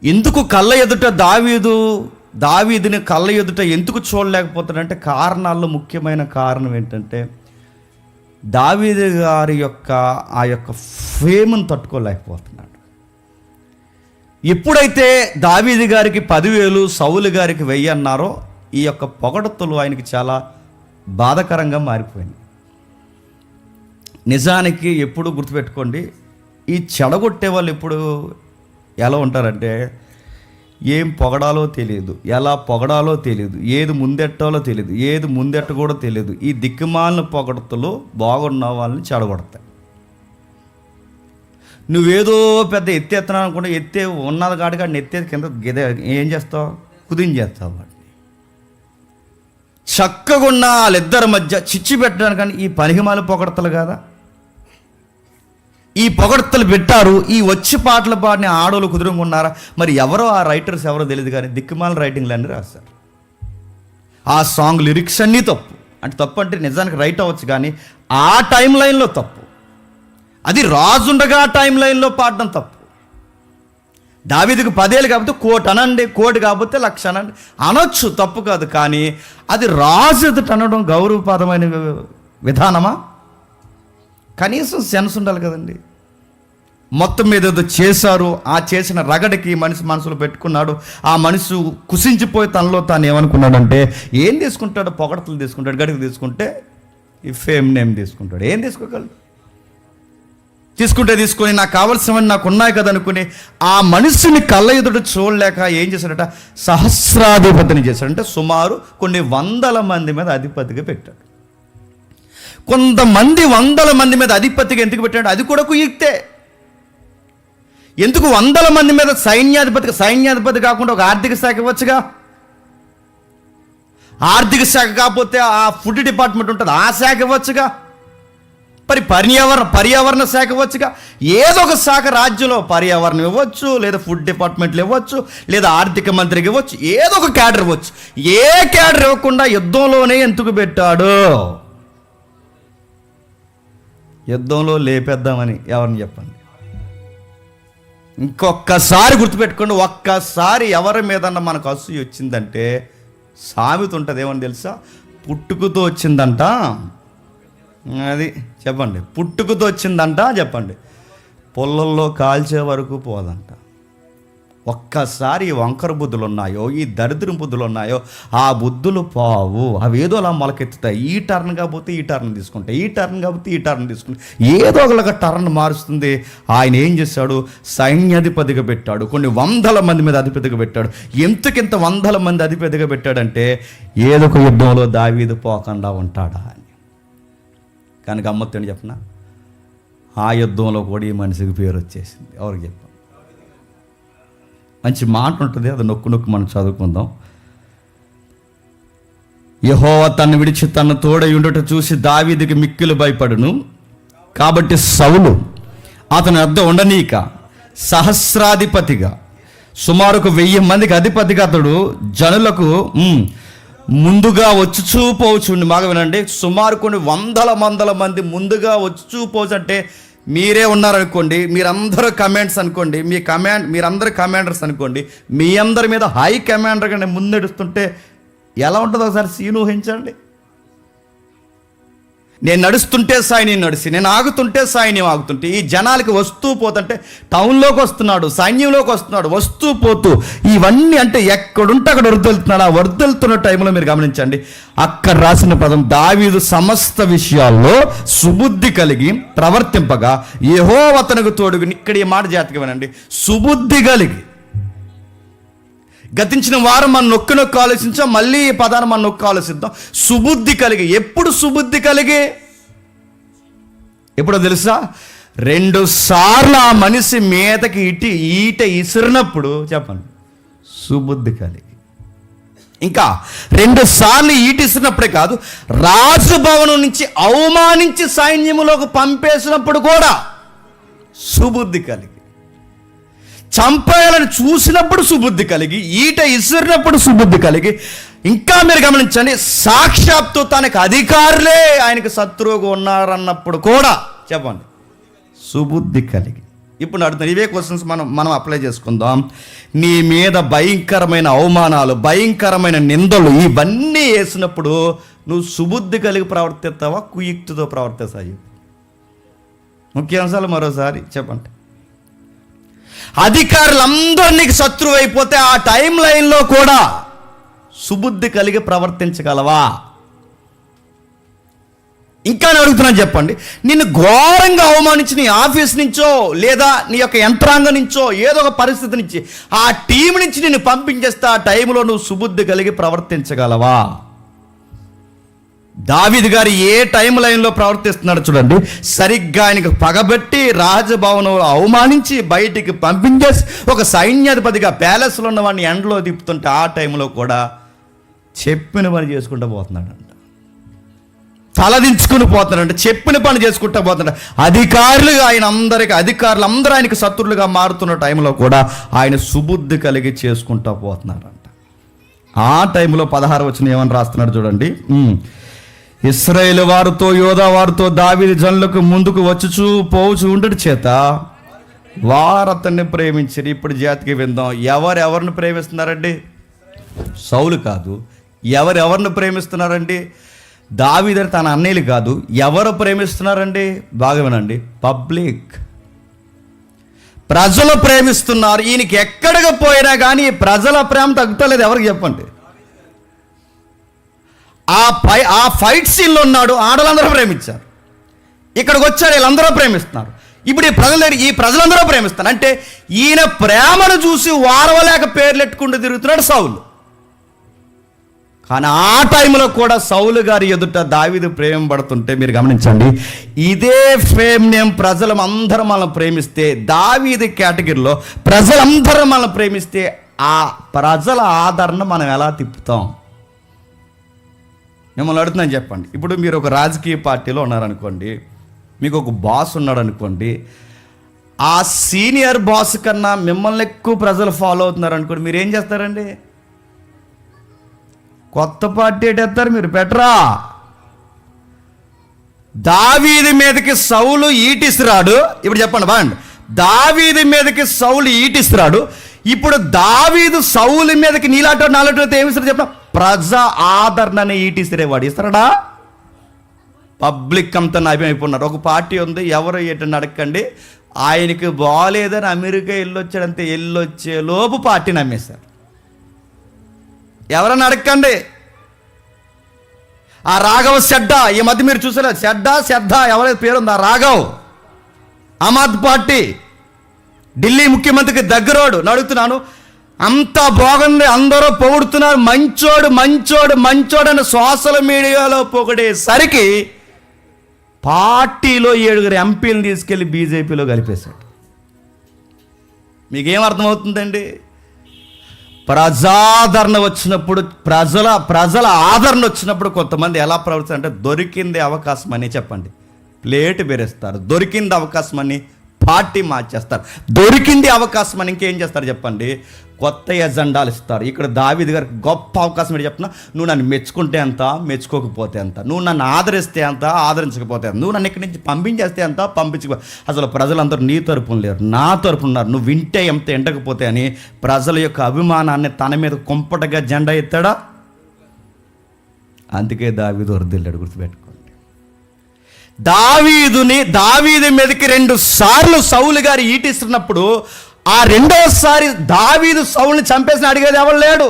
ఎందుకు కళ్ళ ఎదుట దావీదుని కళ్ళ ఎదుట ఎందుకు చూడలేకపోతాడంటే కారణాల్లో ముఖ్యమైన కారణం ఏంటంటే దావీదు గారి యొక్క ఆ యొక్క ఫేమ్ని తట్టుకోలేకపోతున్నాడు. ఎప్పుడైతే దావీదు గారికి 10,000 సౌలు గారికి 1000 అన్నారో ఈ యొక్క పొగడతలు ఆయనకి చాలా బాధాకరంగా మారిపోయింది. నిజానికి ఎప్పుడు గుర్తుపెట్టుకోండి, ఈ చెడగొట్టే వాళ్ళు ఎప్పుడు ఎలా ఉంటారంటే ఏం పొగడాలో తెలియదు, ఎలా పొగడాలో తెలియదు, ఏది ముందెట్టాలో తెలియదు, ఏది ముందెట్ట కూడా తెలియదు. ఈ దిక్కుమాలిన పొగడతలు బాగున్న వాళ్ళని చెడగొడతాయి. నువ్వేదో పెద్ద ఎత్తేస్తున్నావు అనుకుంటే ఎత్తే ఉన్నది కాడికి ఎత్తే కింద ఏం చేస్తావు, కుదించేస్తావు వాడిని. చక్కగా ఉన్న వాళ్ళిద్దరి మధ్య చిచ్చు పెట్టడానికి కానీ ఈ పనికిమాల పొగడతలు కదా, ఈ పొగడ్తలు పెట్టారు. ఈ వచ్చి పాటలు పాడిన ఆడోళ్ళు కుదురుకున్నారా? మరి ఎవరో ఆ రైటర్స్ ఎవరో తెలియదు, కానీ దిక్కుమాల రైటింగ్లు అన్నీ రాస్తారు. ఆ సాంగ్ లిరిక్స్ అన్నీ తప్పు. అంటే తప్పు అంటే నిజానికి రైట్ అవ్వచ్చు, కానీ ఆ టైం లైన్లో తప్పు. అది రాజుండగా టైం లైన్లో పాడడం తప్పు. దావీదుకు 10 ఏళ్ళు కాకపోతే 1,000,000 అనండి, 1,000,000 కాకపోతే 1,00,000 అనండి, అనొచ్చు, తప్పు కాదు. కానీ అది రాజు ఎదుట అనడం గౌరవప్రదమైన విధానమా? కనీసం సెన్స్ ఉండాలి కదండి. మొత్తం మీద ఏదో చేశారు, ఆ చేసిన రగడికి మనిషి మనసులో పెట్టుకున్నాడు. ఆ మనిషి కుసించిపోయి తనలో తాను ఏమనుకున్నాడంటే ఏం తీసుకుంటాడు, పొగడతలు తీసుకుంటాడు, గడికి తీసుకుంటే ఈ ఫేమ్ నేమ్ తీసుకుంటాడు. ఏం తీసుకోగలడు? తీసుకొని నాకు కావాల్సినవన్నీ నాకు ఉన్నాయి కదా అనుకుని ఆ మనిషిని కళ్ళ ఎదుట చూడలేక ఏం చేశాడట, సహస్రాధిపతిని చేశాడు. అంటే సుమారు కొన్ని 100 మంది మీద అధిపతిగా పెట్టాడు. కొంతమంది 100 మంది మీద అధిపతిగా ఎందుకు పెట్టాడు? అది కూడా కుయుక్తే. ఎందుకు 100 మంది మీద సైన్యాధిపతి కాకుండా ఒక ఆర్థిక శాఖ ఇవ్వచ్చుగా? ఆర్థిక శాఖ కాకపోతే ఆ ఫుడ్ డిపార్ట్మెంట్ ఉంటుంది, ఆ శాఖ ఇవ్వచ్చుగా? మరి పర్యావరణ శాఖ ఇవ్వచ్చుగా? ఏదో ఒక శాఖ రాజ్యంలో పర్యావరణం ఇవ్వచ్చు, లేదా ఫుడ్ డిపార్ట్మెంట్లు ఇవ్వచ్చు, లేదా ఆర్థిక మంత్రికి ఇవ్వచ్చు, ఏదో ఒక క్యాడర్ ఇవ్వచ్చు. ఏ క్యాడర్ ఇవ్వకుండా యుద్ధంలోనే ఎందుకు పెట్టాడు? యుద్ధంలో లేపేద్దామని. ఎవరిని చెప్పండి? ఇంకొక్కసారి గుర్తుపెట్టుకోండి, ఒక్కసారి ఎవరి మీదన్నా మనకు అసూయ వచ్చిందంటే సామెత ఉంటుంది, ఏమని తెలుసా? పుట్టుకతో వచ్చిందంట. అది చెప్పండి, పుట్టుకతో వచ్చిందంట చెప్పండి, పొల్లల్లో కాల్చే వరకు పోదంట. ఒక్కసారి ఈ వంకర బుద్ధులు ఉన్నాయో, ఈ దరిద్రం బుద్ధులు ఉన్నాయో, ఆ బుద్ధులు పావు. అవి ఏదో అలా మొలకెత్తుతాయి. ఈ టర్న్ కాకపోతే ఈ టర్న్ తీసుకుంటాయి, ఈ టర్న్ కాకపోతే ఈ టర్న్ తీసుకుంటాయి, ఏదో ఒకలాగా టర్న్ మారుస్తుంది. ఆయన ఏం చేశాడు? సైన్యాధిపతిగా పెట్టాడు. కొన్ని 100 మంది మీద అధిపతిగా పెట్టాడు. ఎంతకింత 100 మంది అధిపతిగా పెట్టాడంటే ఏదో ఒక యుద్ధంలో దావీదు పోకుండా ఉంటాడా అని. కానీ గమ్మత్తు చెప్పనా, ఆ యుద్ధంలో కూడా ఈ మనిషికి పేరు వచ్చేసింది. ఎవరికి చెప్పాం? మంచి మాట ఉంటుంది, అది నొక్కు మనం చదువుకుందాం. యెహోవా తన్ను విడిచి తన తోడై ఉండుట చూసి దావీదుకి మిక్కిలి భయపడును. కాబట్టి సౌలు అతని వద్ద ఉండనీక సహస్రాధిపతిగా సుమారుకు 1000 మందికి అధిపతిగా అతడు జనులకు ముందుగా వచ్చుచూ పోవచ్చుండి. బాగా వినండి, సుమారు కొన్ని 100 మంది ముందుగా వచ్చుచూ పోవచ్చు. అంటే మీరే ఉన్నారనుకోండి, మీరందరూ కమాండ్స్ అనుకోండి, మీరందరూ కమాండర్స్ అనుకోండి, మీ అందరి మీద హై కమాండర్గా నేను ముందెడుస్తుంటే ఎలా ఉంటుందో ఒకసారి సీన్ ఊహించండి. నేను నడుస్తుంటే సాయి నడిచి, నేను ఆగుతుంటే సాయి ఆగుతుంటే, ఈ జనాలకి వస్తూ పోతుంటే టౌన్లోకి వస్తున్నాడు, సైన్యంలోకి వస్తున్నాడు, వస్తూ పోతూ ఇవన్నీ అంటే ఎక్కడుంటే అక్కడ వరదలుతున్నాడు. ఆ వరదలుతున్న టైంలో మీరు గమనించండి, అక్కడ రాసిన పదం, దావీదు సమస్త విషయాల్లో సుబుద్ధి కలిగి ప్రవర్తింపగా యెహోవా అతనికి తోడుగా. ఇక్కడ ఈ మాట జాగ్రత్తగా వినండి, సుబుద్ధి కలిగి. గతించిన వారం మనం నొక్కి ఆలోచించాం, మళ్ళీ ఈ పదాన్ని మనం నొక్కి ఆలోచిద్దాం. సుబుద్ధి కలిగి. ఎప్పుడు సుబుద్ధి కలిగి? ఎప్పుడో తెలుసా? 2 సార్లు ఆ మనిషి మీదకి ఈట ఇసిరినప్పుడు చెప్పండి, సుబుద్ధి కలిగి. ఇంకా 2 సార్లు ఈట ఇసిరినప్పుడే కాదు, రాజభవనం నుంచి అవమానించి సైన్యములోకి పంపేసినప్పుడు కూడా సుబుద్ధి కలిగి. చంపేయాలని చూసినప్పుడు సుబుద్ధి కలిగి, ఈట ఇసిరినప్పుడు సుబుద్ధి కలిగి. ఇంకా మీరు గమనించండి, సాక్షాత్తు తనకు అధికారులే ఆయనకు శత్రువుగా ఉన్నారన్నప్పుడు కూడా చెప్పండి, సుబుద్ధి కలిగి. ఇప్పుడు అడుగుతాను, ఇవే క్వశ్చన్స్ మనం అప్లై చేసుకుందాం. నీ మీద భయంకరమైన అవమానాలు, భయంకరమైన నిందలు ఇవన్నీ వేసినప్పుడు నువ్వు సుబుద్ధి కలిగి ప్రవర్తిస్తావా, కుయుక్తితో ప్రవర్తిస్తావు? ముఖ్యాంశాలు మరోసారి చెప్పండి. అధికారులందరూ నీకు శత్రువు అయిపోతే ఆ టైం లైన్లో కూడా సుబుద్ధి కలిగి ప్రవర్తించగలవా? ఇంకా నేను అడుగుతున్నాను, చెప్పండి. నిన్ను ఘోరంగా అవమానించి నీ ఆఫీస్ నుంచో లేదా నీ యొక్క యంత్రాంగం నుంచో ఏదో ఒక పరిస్థితి నుంచి ఆ టీం నుంచి నిన్ను పంపించేస్తే ఆ టైంలో నువ్వు సుబుద్ధి కలిగి ప్రవర్తించగలవా? దావీదు గారు ఏ టైం లైన్లో ప్రవర్తిస్తున్నాడు చూడండి. సరిగ్గా ఆయనకు పగబెట్టి రాజభవనంలో అవమానించి బయటికి పంపించేసి ఒక సైన్యాధిపతిగా ప్యాలెస్లో ఉన్న వాడిని ఎండలో తిప్పుతుంటే ఆ టైంలో కూడా చెప్పిన పని చేసుకుంటూ పోతున్నాడంట. తలదించుకుని పోతున్నాడంట, చెప్పిన పని చేసుకుంటూ పోతున్నాడు. అధికారులు అందరూ ఆయనకు శత్రులుగా మారుతున్న టైంలో కూడా ఆయన సుబుద్ధి కలిగి చేసుకుంటూ పోతున్నారంట. ఆ టైంలో 16 వచనం ఏమని రాస్తున్నాడు చూడండి. ఇశ్రాయేలు వారితో యోధా వారితో దావీదు జనులకు ముందుకు వచ్చుచూ పోవచ్చు ఉండటి చేత వారు అతన్ని ప్రేమించారు. ఇప్పుడు జాతికి విందాం, ఎవరెవరిని ప్రేమిస్తున్నారండి? సౌలు కాదు. ఎవరెవరిని ప్రేమిస్తున్నారండి? దావీదు తన అన్నయ్యలు కాదు. ఎవరు ప్రేమిస్తున్నారండి? బాగా వినండి. పబ్లిక్, ప్రజలు ప్రేమిస్తున్నారు. ఈయనకి ఎక్కడికి పోయినా కానీ ప్రజల ప్రేమ తగ్గుతలేదు. ఎవరికి చెప్పండి. ఆ ఫైట్ సీన్లో ఉన్నాడు, ఆడలందరూ ప్రేమించారు. ఇక్కడికి వచ్చాడు, వీళ్ళందరూ ప్రేమిస్తున్నారు. ఇప్పుడు ఈ ప్రజలందరూ ప్రేమిస్తారు. అంటే ఈయన ప్రేమను చూసి వారవలేక పేర్లెట్టుకుంటూ తిరుగుతున్నాడు సౌలు. కానీ ఆ టైంలో కూడా సౌలు గారి ఎదుట దావీదు ప్రేమ పడుతుంటే మీరు గమనించండి. ఇదే ఫేమ్ నేమ్ ప్రజలందరూ మనల్ని ప్రేమిస్తే, దావీదు కేటగిరీలో ప్రజలందరూ మనల్ని ప్రేమిస్తే ఆ ప్రజల ఆదరణ మనం ఎలా తిప్పుతాం? మిమ్మల్ని అడుగుతున్నాను, చెప్పండి. ఇప్పుడు మీరు ఒక రాజకీయ పార్టీలో ఉన్నారనుకోండి, మీకు ఒక బాస్ ఉన్నాడు అనుకోండి. ఆ సీనియర్ బాస్ కన్నా మిమ్మల్ని ఎక్కువ ప్రజలు ఫాలో అవుతున్నారు అనుకోండి, మీరు ఏం చేస్తారండి? కొత్త పార్టీ ఎట్టేస్తారు, మీరు పెట్టరా. దావీదు మీదకి సౌలు ఈటిస్తున్నాడు. ఇప్పుడు చెప్పండి బాండి, దావీదు మీదకి సౌలు ఈటిస్తున్నాడు. ఇప్పుడు దావీదు సౌలు మీదకి నాలాటో ఏమిస్తారు చెప్పండి? ప్రజా ఆదరణని ఈటిసిరేవాడు ఇస్తాడా? పబ్లిక్ అంతా నవ్వైపోయినారు. ఒక పార్టీ ఉంది, ఎవరు ఏంటని అడగండి. ఆయనకి బాగాలేదని అమెరికా వెళ్ళొచ్చాడంతే, వెళ్ళొచ్చే లోపు పార్టీ నమ్మేశారు. ఎవరన్నా అడగండి. ఆ రాఘవ్ చెడ్డా, ఈ మధ్య మీరు చూసారా? చెడ్డా ఎవరైతే పేరుంది, ఆ రాఘవ్ ఆమ్ ఆద్మీ పార్టీ ఢిల్లీ ముఖ్యమంత్రికి దగ్గరోడు. అడుగుతున్నాను, అంతా బాగుంది, అందరూ పొగుడుతున్నారు, మంచోడు అని సోషల్ మీడియాలో పొగిడేసరికి పార్టీలో 7 ఎంపీలను తీసుకెళ్ళి బీజేపీలో కలిపేశాడు. మీకేం అర్థమవుతుందండి? ప్రజాదరణ వచ్చినప్పుడు, ప్రజల ఆదరణ వచ్చినప్పుడు కొంతమంది ఎలా ప్రవర్తిస్తారు అంటే, దొరికింది అవకాశం అని చెప్పండి ప్లేట్ బెరేస్తారు, దొరికింది అవకాశం అని పార్టీ మార్చేస్తారు, దొరికింది అవకాశం అని ఇంకేం చేస్తారు చెప్పండి? కొత్త ఎజెండాలు ఇస్తారు. ఇక్కడ దావీదు గారికి గొప్ప అవకాశం ఏంటి చెప్తున్నా? నువ్వు నన్ను మెచ్చుకుంటే ఎంత, మెచ్చుకోకపోతే ఎంత, నువ్వు నన్ను ఆదరిస్తే ఎంత, ఆదరించకపోతే ఎంత, నువ్వు నన్ను ఇక్కడి నుంచి పంపించేస్తే ఎంత, పంపించకపోతే. అసలు ప్రజలందరూ నీ తరపున లేరు, నా తరపున ఉన్నారు. నువ్వు వింటే ఎంత, ఎంటకపోతే అని ప్రజల యొక్క అభిమానాన్ని తన మీద కుంపటగా జెండా ఎత్తాడా? అందుకే దావీదు వరదిల్లాడు. గుర్తుపెట్టుకోండి. దావీదు మీదకి 2 సార్లు సౌలు గారు ఈటిస్తున్నప్పుడు ఆ 2వసారి దావీదు సౌలుని చంపేసిన అడిగేది ఎవరు లేడు.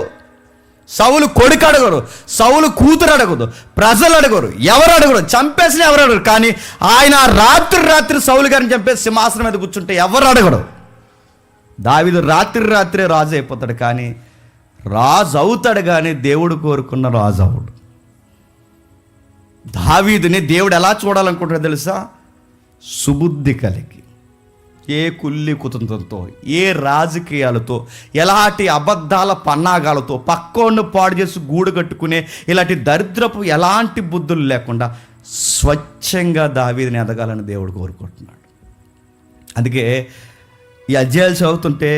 సౌలు కొడుకు అడగరు, సౌలు కూతురు అడగదు, ప్రజలు అడగరు, ఎవరు అడగరు, చంపేసిన ఎవరు అడగరు. కానీ ఆయన రాత్రి సౌలు గారిని చంపేసి సింహాసనం మీద కూర్చుంటే ఎవరు అడగడు. దావీదు రాత్రే రాజు అయిపోతాడు, కానీ రాజు అవుతాడు, కానీ దేవుడు కోరుకున్న రాజు అవుడు. దావీదుని దేవుడు ఎలా చూడాలనుకుంటాడో తెలుసా? సుబుద్ధి కలిగి, ఏ కుల్లి కుతంత్రంతో, ఏ రాజకీయాలతో, ఎలాంటి అబద్ధాల పన్నాగాలతో, పక్కోడిని పాడు చేసి గూడు కట్టుకునే ఇలాంటి దరిద్రపు ఎలాంటి బుద్ధులు లేకుండా స్వచ్ఛంగా దావీదుని ఎదగాలని దేవుడు కోరుకుంటున్నాడు. అందుకే ఈ అధ్యాయాలు చదువుతుంటే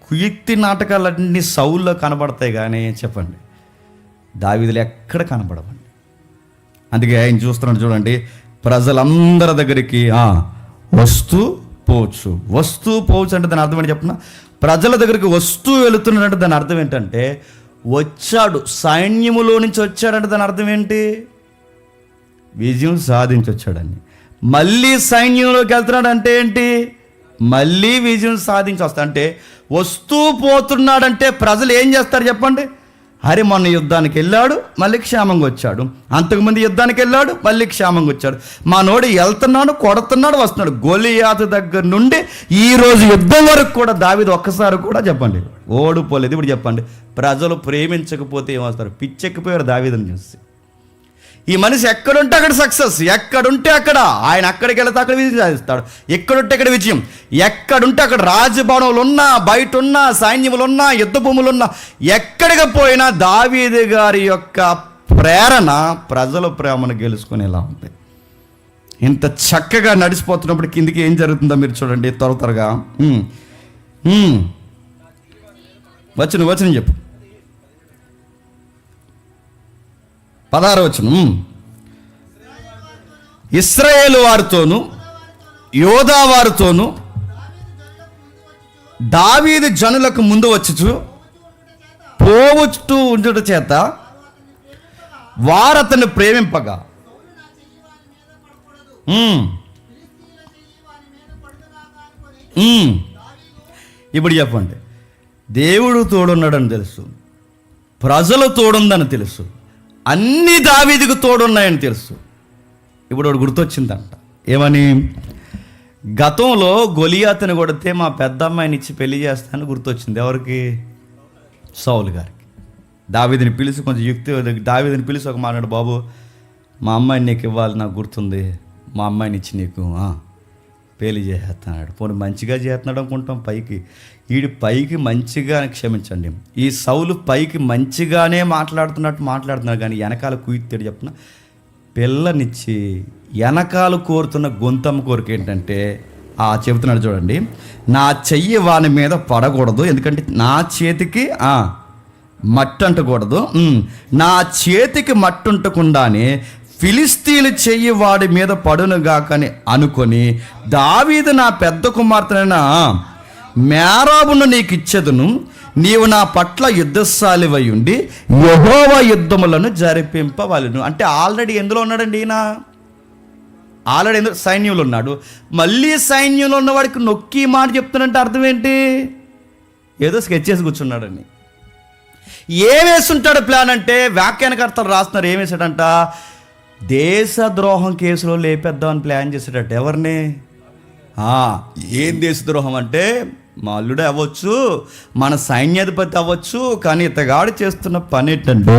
కుయుక్తి నాటకాలన్నీ సౌల్లో కనబడతాయి, కానీ చెప్పండి దావీదులు ఎక్కడ కనబడవండి. అందుకే ఆయన చూస్తున్నాడు చూడండి, ప్రజలందరి దగ్గరికి వస్తూ పోవచ్చు. వస్తూ పోవచ్చు అంటే దాని అర్థం ఏంటి చెప్పిన, ప్రజల దగ్గరికి వస్తూ వెళుతున్నాడంటే దాని అర్థం ఏంటంటే వచ్చాడు, సైన్యములో నుంచి వచ్చాడంటే దాని అర్థం ఏంటి, విజయం సాధించి వచ్చాడని. మళ్ళీ సైన్యంలోకి వెళ్తున్నాడు అంటే ఏంటి, మళ్ళీ విజయం సాధించి వస్తా. అంటే వస్తూ పోతున్నాడంటే ప్రజలు ఏం చేస్తారు చెప్పండి, అరే మొన్న యుద్ధానికి వెళ్ళాడు మళ్ళీ క్షేమంగా వచ్చాడు, అంతకుముందు యుద్ధానికి వెళ్ళాడు మళ్ళీ క్షేమంగా వచ్చాడు, మా నోడు వెళ్తున్నాడు కొడుతున్నాడు వస్తున్నాడు. గొలియాతు దగ్గర నుండి ఈరోజు యుద్ధం వరకు కూడా దావీదు ఒక్కసారి కూడా చెప్పండి ఓడిపోలేదు. ఇప్పుడు చెప్పండి, ప్రజలు ప్రేమించకపోతే ఏమవుతారు, పిచ్చెక్కిపోయారు దావీదుని చూసి. ఈ మనిషి ఎక్కడుంటే అక్కడ సక్సెస్, ఎక్కడుంటే అక్కడ ఆయన, అక్కడికి వెళ్తే అక్కడ విజయం సాధిస్తాడు, ఎక్కడుంటే అక్కడ విజయం, ఎక్కడుంటే అక్కడ రాజభవనంలో ఉన్నా, బయట ఉన్నా, సైన్యములు ఉన్నా, యుద్ధ భూములు ఉన్నా, ఎక్కడికి పోయినా దావీదు గారి యొక్క ప్రేరణ ప్రజల ప్రేమను గెలుచుకునేలా ఉంది. ఇంత చక్కగా నడిచిపోతున్నప్పుడు కిందికి ఏం జరుగుతుందో మీరు చూడండి త్వరగా. వచనం చెప్పు, 16వ వచనం. ఇశ్రాయేలు వారితోను యోధా వారితోను దావీదు జనులకు ముందు వచ్చుచు పోవచ్చు ఉండుట చేత వారతను ప్రేమింపగా. ఇప్పుడు చెప్పండి, దేవుడు తోడున్నాడని తెలుసు, ప్రజలు తోడుందని తెలుసు, అన్ని దావీదుకు తోడున్నాయని తెలుసు. ఇప్పుడు ఒకటి గుర్తొచ్చిందంట, ఏమని, గతంలో గొలియాతుని కొడితే మా పెద్ద అమ్మాయిని ఇచ్చి పెళ్లి చేస్తానని గుర్తొచ్చింది. ఎవరికి, సౌలు గారికి. దావీదుని పిలిచి కొంచెం దావీదుని పిలిచి ఒక మాట్లాడు, బాబు మా అమ్మాయిని నీకు ఇవ్వాలి, నాకు గుర్తుంది, మా అమ్మాయిని ఇచ్చి నీకు పెళ్లి చేసేస్తున్నాడు. పోనీ మంచిగా చేస్తున్నాడు అనుకుంటాం పైకి, వీడి పైకి మంచిగా, క్షమించండి, ఈ సౌలు పైకి మంచిగానే మాట్లాడుతున్నాడు కానీ వెనకాల కుయిత్తాడు. చెప్పిన పిల్లనిచ్చి వెనకాల కోరుతున్న గొంతమ్మ కోరిక ఏంటంటే చెబుతున్నాడు చూడండి, నా చెయ్యి వాని మీద పడకూడదు, ఎందుకంటే నా చేతికి మట్టి అంటకూడదు, నా చేతికి మట్టి ఉంటకుండానే ఫిలిస్తీన్లు చెయ్యి వాడి మీద పడునుగాకని అనుకొని దావీదు నా పెద్ద కుమార్తెనైన మేరాబును నీకు ఇచ్చేదను, నీవు నా పట్ల యుద్ధశాలివై ఉండి యెహోవా యుద్ధములను జరిపింపవలెను. అంటే ఆల్రెడీ ఎందులో ఉన్నాడండి ఈయన, ఆల్రెడీ ఎందులో సైన్యంలో ఉన్నాడు. మళ్ళీ సైన్యంలో ఉన్నవాడికి నొక్కి మాట చెప్తానంటే అర్థం ఏంటి, ఏదో స్కెచ్ చేసి కూర్చున్నాడని. ఏం వేస్తుంటాడు ప్లాన్ అంటే వ్యాఖ్యానకర్తలు రాస్తున్నారు, ఏం వేసాడంట, దేశద్రోహం కేసులో లేపేద్దామని ప్లాన్ చేసేటట్టు. ఎవరిని, ఏం దేశద్రోహం అంటే మా అల్లుడే అవ్వచ్చు, మన సైన్యాధిపతి అవ్వచ్చు, కానీ ఇతగాడు చేస్తున్న పని ఏంటంటే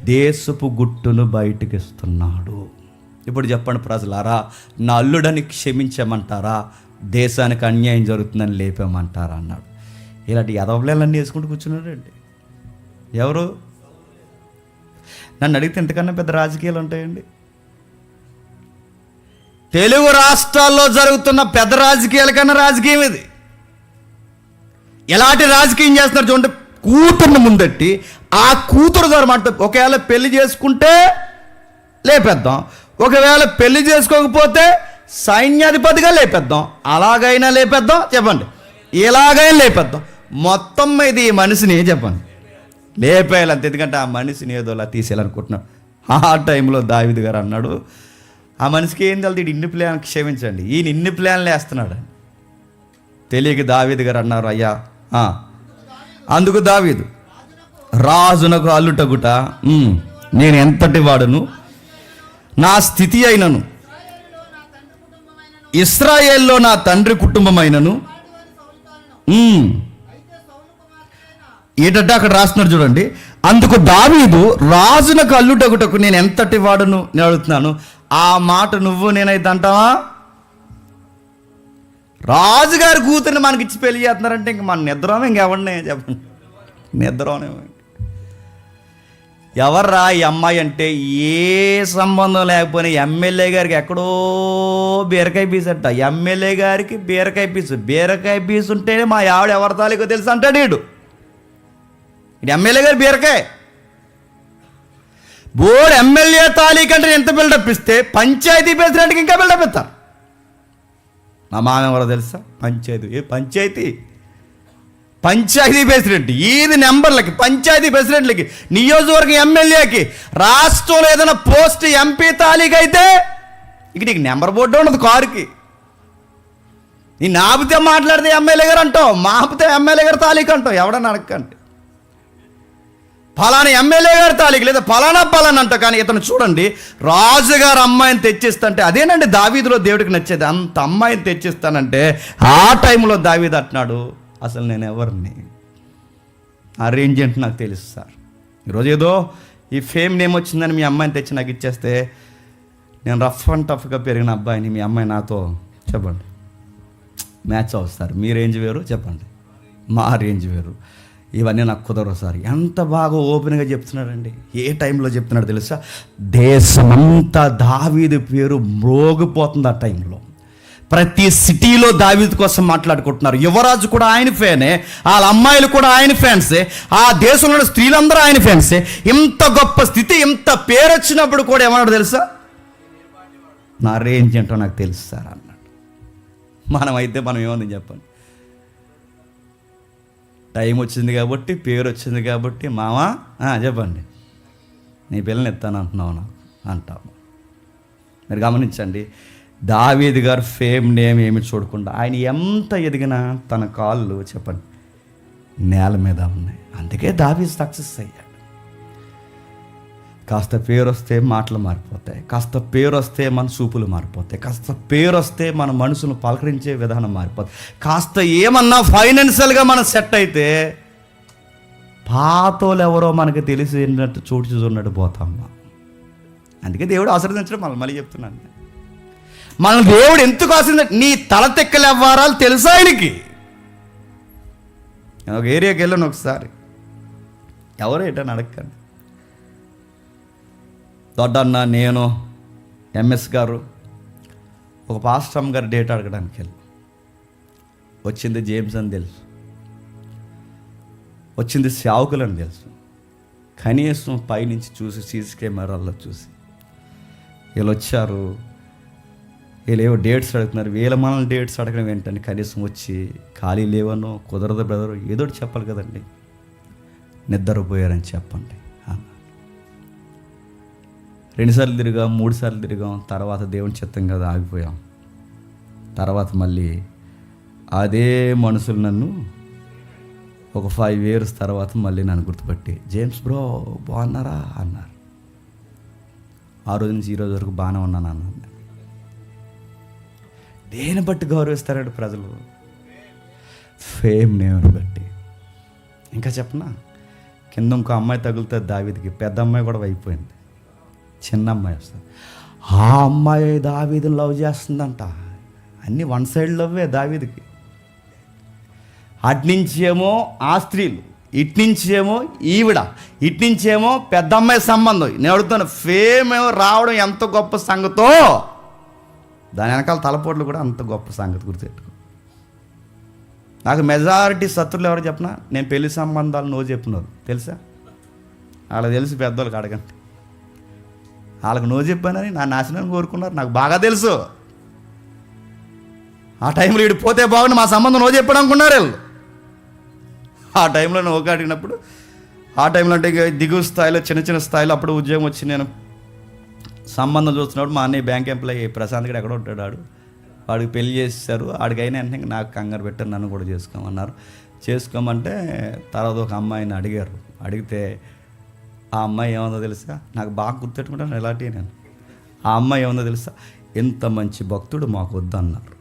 దేశపు గుట్టును బయటకు ఇస్తున్నాడు. ఇప్పుడు చెప్పండి ప్రజలారా, నా అల్లుడని క్షమించమంటారా, దేశానికి అన్యాయం జరుగుతుందని లేపేమంటారా అన్నాడు. ఇలాంటి యదవలేలన్నీ వేసుకుంటూ కూర్చున్నాడు అండి. ఎవరు, నన్ను అడిగితే ఇంతకన్నా పెద్ద రాజకీయాలు ఉంటాయండి. తెలుగు రాష్ట్రాల్లో జరుగుతున్న పెద్ద రాజకీయాల కన్నా రాజకీయం ఇది. ఎలాంటి రాజకీయం చేస్తున్నారు చూడండి, కూతుర్ని ముందెట్టి ఆ కూతురు ద్వారా మాట, ఒకవేళ పెళ్లి చేసుకుంటే లేపేద్దాం, ఒకవేళ పెళ్లి చేసుకోకపోతే సైన్యాధిపతిగా లేపేద్దాం, అలాగైనా లేపేద్దాం, చెప్పండి ఎలాగైనా లేపేద్దాం, మొత్తం మీద ఈ మనిషిని చెప్పండి లేపేయాలంత. ఎందుకంటే ఆ మనిషిని ఏదోలా తీసేయాలనుకుంటున్నాడు. ఆ టైంలో దావీదు గారు అన్నాడు, ఆ మనిషికి ఏం తెలుసు, ఇన్ని ప్లాన్, క్షమించండి ఈయన ఇన్ని ప్లాన్లు వేస్తున్నాడు తెలియక దావీదు గారు అన్నారు, అయ్యా అందుకు దావీదు రాజునకు అల్లుటగుట నేను ఎంతటి వాడును, నా స్థితి అయినను ఇశ్రాయేల్లో నా తండ్రి కుటుంబమైనను. ఏంటంటే అక్కడ రాస్తున్నారు చూడండి, అందుకు దావీదు రాజునకు అల్లుటగుటకు నేను ఎంతటి వాడును నేను అడుగుతున్నాను. ఆ మాట నువ్వు నేనైతే అంటావా? రాజుగారి కూతుర్ని మనకి ఇచ్చి పెళ్లి చేస్తున్నారంటే ఇంక మన నిద్రమే, ఇంకెవరినే చెప్పండి, నిద్రనే. ఎవర్రా ఈ అమ్మాయి అంటే ఏ సంబంధం లేకపోయినా ఎమ్మెల్యే గారికి ఎక్కడో బీరకాయ పీస్ అంట, ఎమ్మెల్యే గారికి బీరకాయ పీస్ ఉంటేనే మా ఆవిడ ఎవరి తాలూకో తెలుసు అంటాడు వీడు. ఎమ్మెల్యే గారు బీరకాయ, బోర్డు ఎమ్మెల్యే తాలీ కంటే ఎంత బిల్డప్ ఇస్తే పంచాయతీ ప్రెసిడెంట్కి ఇంకా బిల్డప్ ఇస్తారు. మా మామ ఎవరో తెలుసా? పంచాయతీ ప్రెసిడెంట్. ఈది నెంబర్లకి, పంచాయతీ ప్రెసిడెంట్లకి, నియోజకవర్గం ఎమ్మెల్యేకి, రాష్ట్రంలో ఏదైనా పోస్ట్ ఎంపీ తాలీకి అయితే ఇక నీకు నెంబర్ బోర్డు ఉండదు కారుకి. నీ నాపితే మాట్లాడితే ఎమ్మెల్యే గారు అంటావు, మాపితే ఎమ్మెల్యే గారు తాలీకి అంటావు. ఎవడన్నా అడగండి, ఫలానా ఎమ్మెల్యే గారి తాలీకి లేదా ఫలానా అంట. కానీ ఇతను చూడండి, రాజుగారు అమ్మాయిని తెచ్చిస్తానంటే అదేనండి దావీదులో దేవుడికి నచ్చేది. అంత అమ్మాయిని తెచ్చిస్తానంటే ఆ టైంలో దావీదు అంటున్నాడు, అసలు నేను ఎవరిని, ఆ రేంజ్ ఏంటి నాకు తెలుసు సార్. ఈరోజు ఏదో ఈ ఫేమ్ నేమ్ వచ్చిందని మీ అమ్మాయిని తెచ్చి నాకు ఇచ్చేస్తే, నేను రఫ్ అండ్ టఫ్గా పెరిగిన అబ్బాయిని మీ అమ్మాయి నాతో చెప్పండి మ్యాచ్ అవుతారు. మీ రేంజ్ వేరు, చెప్పండి మా రేంజ్ వేరు. ఇవన్నీ నాకు కుదరవు సార్. ఎంత బాగా ఓపెన్గా చెప్తున్నాడండి. ఏ టైంలో చెప్తున్నాడు తెలుసా? దేశమంతా దావీదు పేరు మ్రోగిపోతుంది ఆ టైంలో. ప్రతి సిటీలో దావీదు కోసం మాట్లాడుకుంటున్నారు. యువరాజు కూడా ఆయన ఫ్యానే, వాళ్ళ అమ్మాయిలు కూడా ఆయన ఫ్యాన్సే, ఆ దేశంలో స్త్రీలందరూ ఆయన ఫ్యాన్సే. ఇంత గొప్ప స్థితి, ఇంత పేరు వచ్చినప్పుడు కూడా ఏమన్నాడు తెలుసా? నా రేంజ్ ఏంటో నాకు తెలుసు సార్ అన్నాడు. మనమైతే మనం ఏముంది చెప్పండి, టైం వచ్చింది కాబట్టి, పేరు వచ్చింది కాబట్టి, మావా చెప్పండి నీ పిల్లని ఎత్తాను అంటున్నావు నాకు అంటాము. మీరు గమనించండి, దావీదు గారు ఫేమ్ నేమ్ ఏమి చూడకుండా ఆయన ఎంత ఎదిగినా తన కాళ్ళు చెప్పండి నేల మీద ఉన్నాయి. అందుకే దావీదు సక్సెస్ అయ్యాడు. కాస్త పేరు వస్తే మాటలు మారిపోతాయి, కాస్త పేరు వస్తే మన చూపులు మారిపోతాయి, కాస్త పేరు వస్తే మన మనసును పలకరించే విధానం మారిపోతుంది. కాస్త ఏమన్నా ఫైనాన్షియల్గా మనం సెట్ అయితే పాతోలు ఎవరో మనకు తెలిసి ఏంటంటే చోటు చూసున్నట్టు పోతామ్మా. అందుకే దేవుడు ఆశీర్వదించడం మళ్ళీ చెప్తున్నాను. మన దేవుడు ఎందుకు ఆశీర్వదించాడు? నీ తల తెక్కల వ్యవహారాలు తెలుసా ఆయనకి. నేను ఒక ఏరియాకి వెళ్ళాను ఒకసారి, ఎవరు ఏంటని అడగండి. దొడ్డన్న, నేను, ఎంఎస్ గారు ఒక పాస్టమ్ గారు డేట్ అడగడానికి వెళ్ళి, వచ్చింది జేమ్స్ అని తెలుసు, వచ్చింది సేవకులు అని తెలుసు. కనీసం పైనుంచి చూసి సీసీ కెమెరాల్లో చూసి వీళ్ళు వచ్చారు, వీళ్ళేవో డేట్స్ అడుగుతున్నారు, వీళ్ళ మనల్ని డేట్స్ అడగడం ఏంటంటే కనీసం వచ్చి ఖాళీ లేవనో కుదరదు బ్రదరు ఏదో చెప్పాలి కదండి, నిద్రపోయారని చెప్పండి. 2 సార్లు తిరిగాం, 3 సార్లు తిరిగాం, తర్వాత దేవుని చిత్తం కదా ఆగిపోయాం. తర్వాత మళ్ళీ అదే మనుషులు నన్ను ఒక 5 years తర్వాత మళ్ళీ నన్ను గుర్తుపట్టి, జేమ్స్ బ్రో బాగున్నారా అన్నారు. ఆ రోజు నుంచి ఈ రోజు వరకు బాగానే ఉన్నాను అన్నాను. దేని బట్టి గౌరవిస్తారండి ప్రజలు? ఫేమ్ నేమ్ని బట్టి. ఇంకా చెప్పనా, కింద ఇంకో అమ్మాయి తగులుతుంది దావీదుకి, పెద్ద అమ్మాయి కూడా అయిపోయింది, చిన్న అమ్మాయి వస్తుంది. ఆ అమ్మాయి దావీదుని లవ్ చేస్తుందంట. అన్నీ వన్ సైడ్ లవ్వే దావీదుకి. అట్నుంచేమో ఆ స్త్రీలు, ఇట్నుంచేమో ఈవిడ, ఇట్నుంచేమో పెద్ద అమ్మాయి సంబంధం. నేను అడుగుతాను, ఫేమ్ రావడం ఎంత గొప్ప సంగతో దాని వెనకాల తలపోట్లు కూడా అంత గొప్ప సంగతి గుర్తుపెట్టుకో. నాకు మెజారిటీ శత్రులు ఎవరు చెప్పినా, నేను పెళ్లి సంబంధాలు నో చెప్పినారు తెలుసా? వాళ్ళకి తెలిసి పెద్దవాళ్ళకి అడగండి, వాళ్ళకి నో చెప్పానని నా నాశనాన్ని కోరుకున్నారు. నాకు బాగా తెలుసు. ఆ టైంలో వీడు పోతే బాగుండి మా సంబంధం నో చెప్పాడు అనుకున్నారు వీళ్ళు. ఆ టైంలో నేను ఒక అడిగినప్పుడు, ఆ టైంలో అంటే దిగువ స్థాయిలో చిన్న స్థాయిలో అప్పుడు ఉద్యోగం వచ్చి నేను సంబంధం చూస్తున్నప్పుడు మా అన్నయ్య బ్యాంక్ ఎంప్లాయీ ప్రశాంత్ గడ ఎక్కడ ఉంటాడు, వాడికి పెళ్లి చేసేసారు. వాడికైనా అంటే నాకు కంగారు పెట్టారు, నన్ను కూడా చేసుకోమన్నారు. చేసుకోమంటే తర్వాత ఒక అమ్మాయిని అడిగారు. అడిగితే ఆ అమ్మాయి ఏముందో తెలుసా? నాకు బాగా గుర్తెట్టుకుంటాను ఎలాంటి నేను. ఆ అమ్మాయి ఏముందో తెలుసా? ఎంత మంచి భక్తుడు మాకు వద్దు అన్నారు.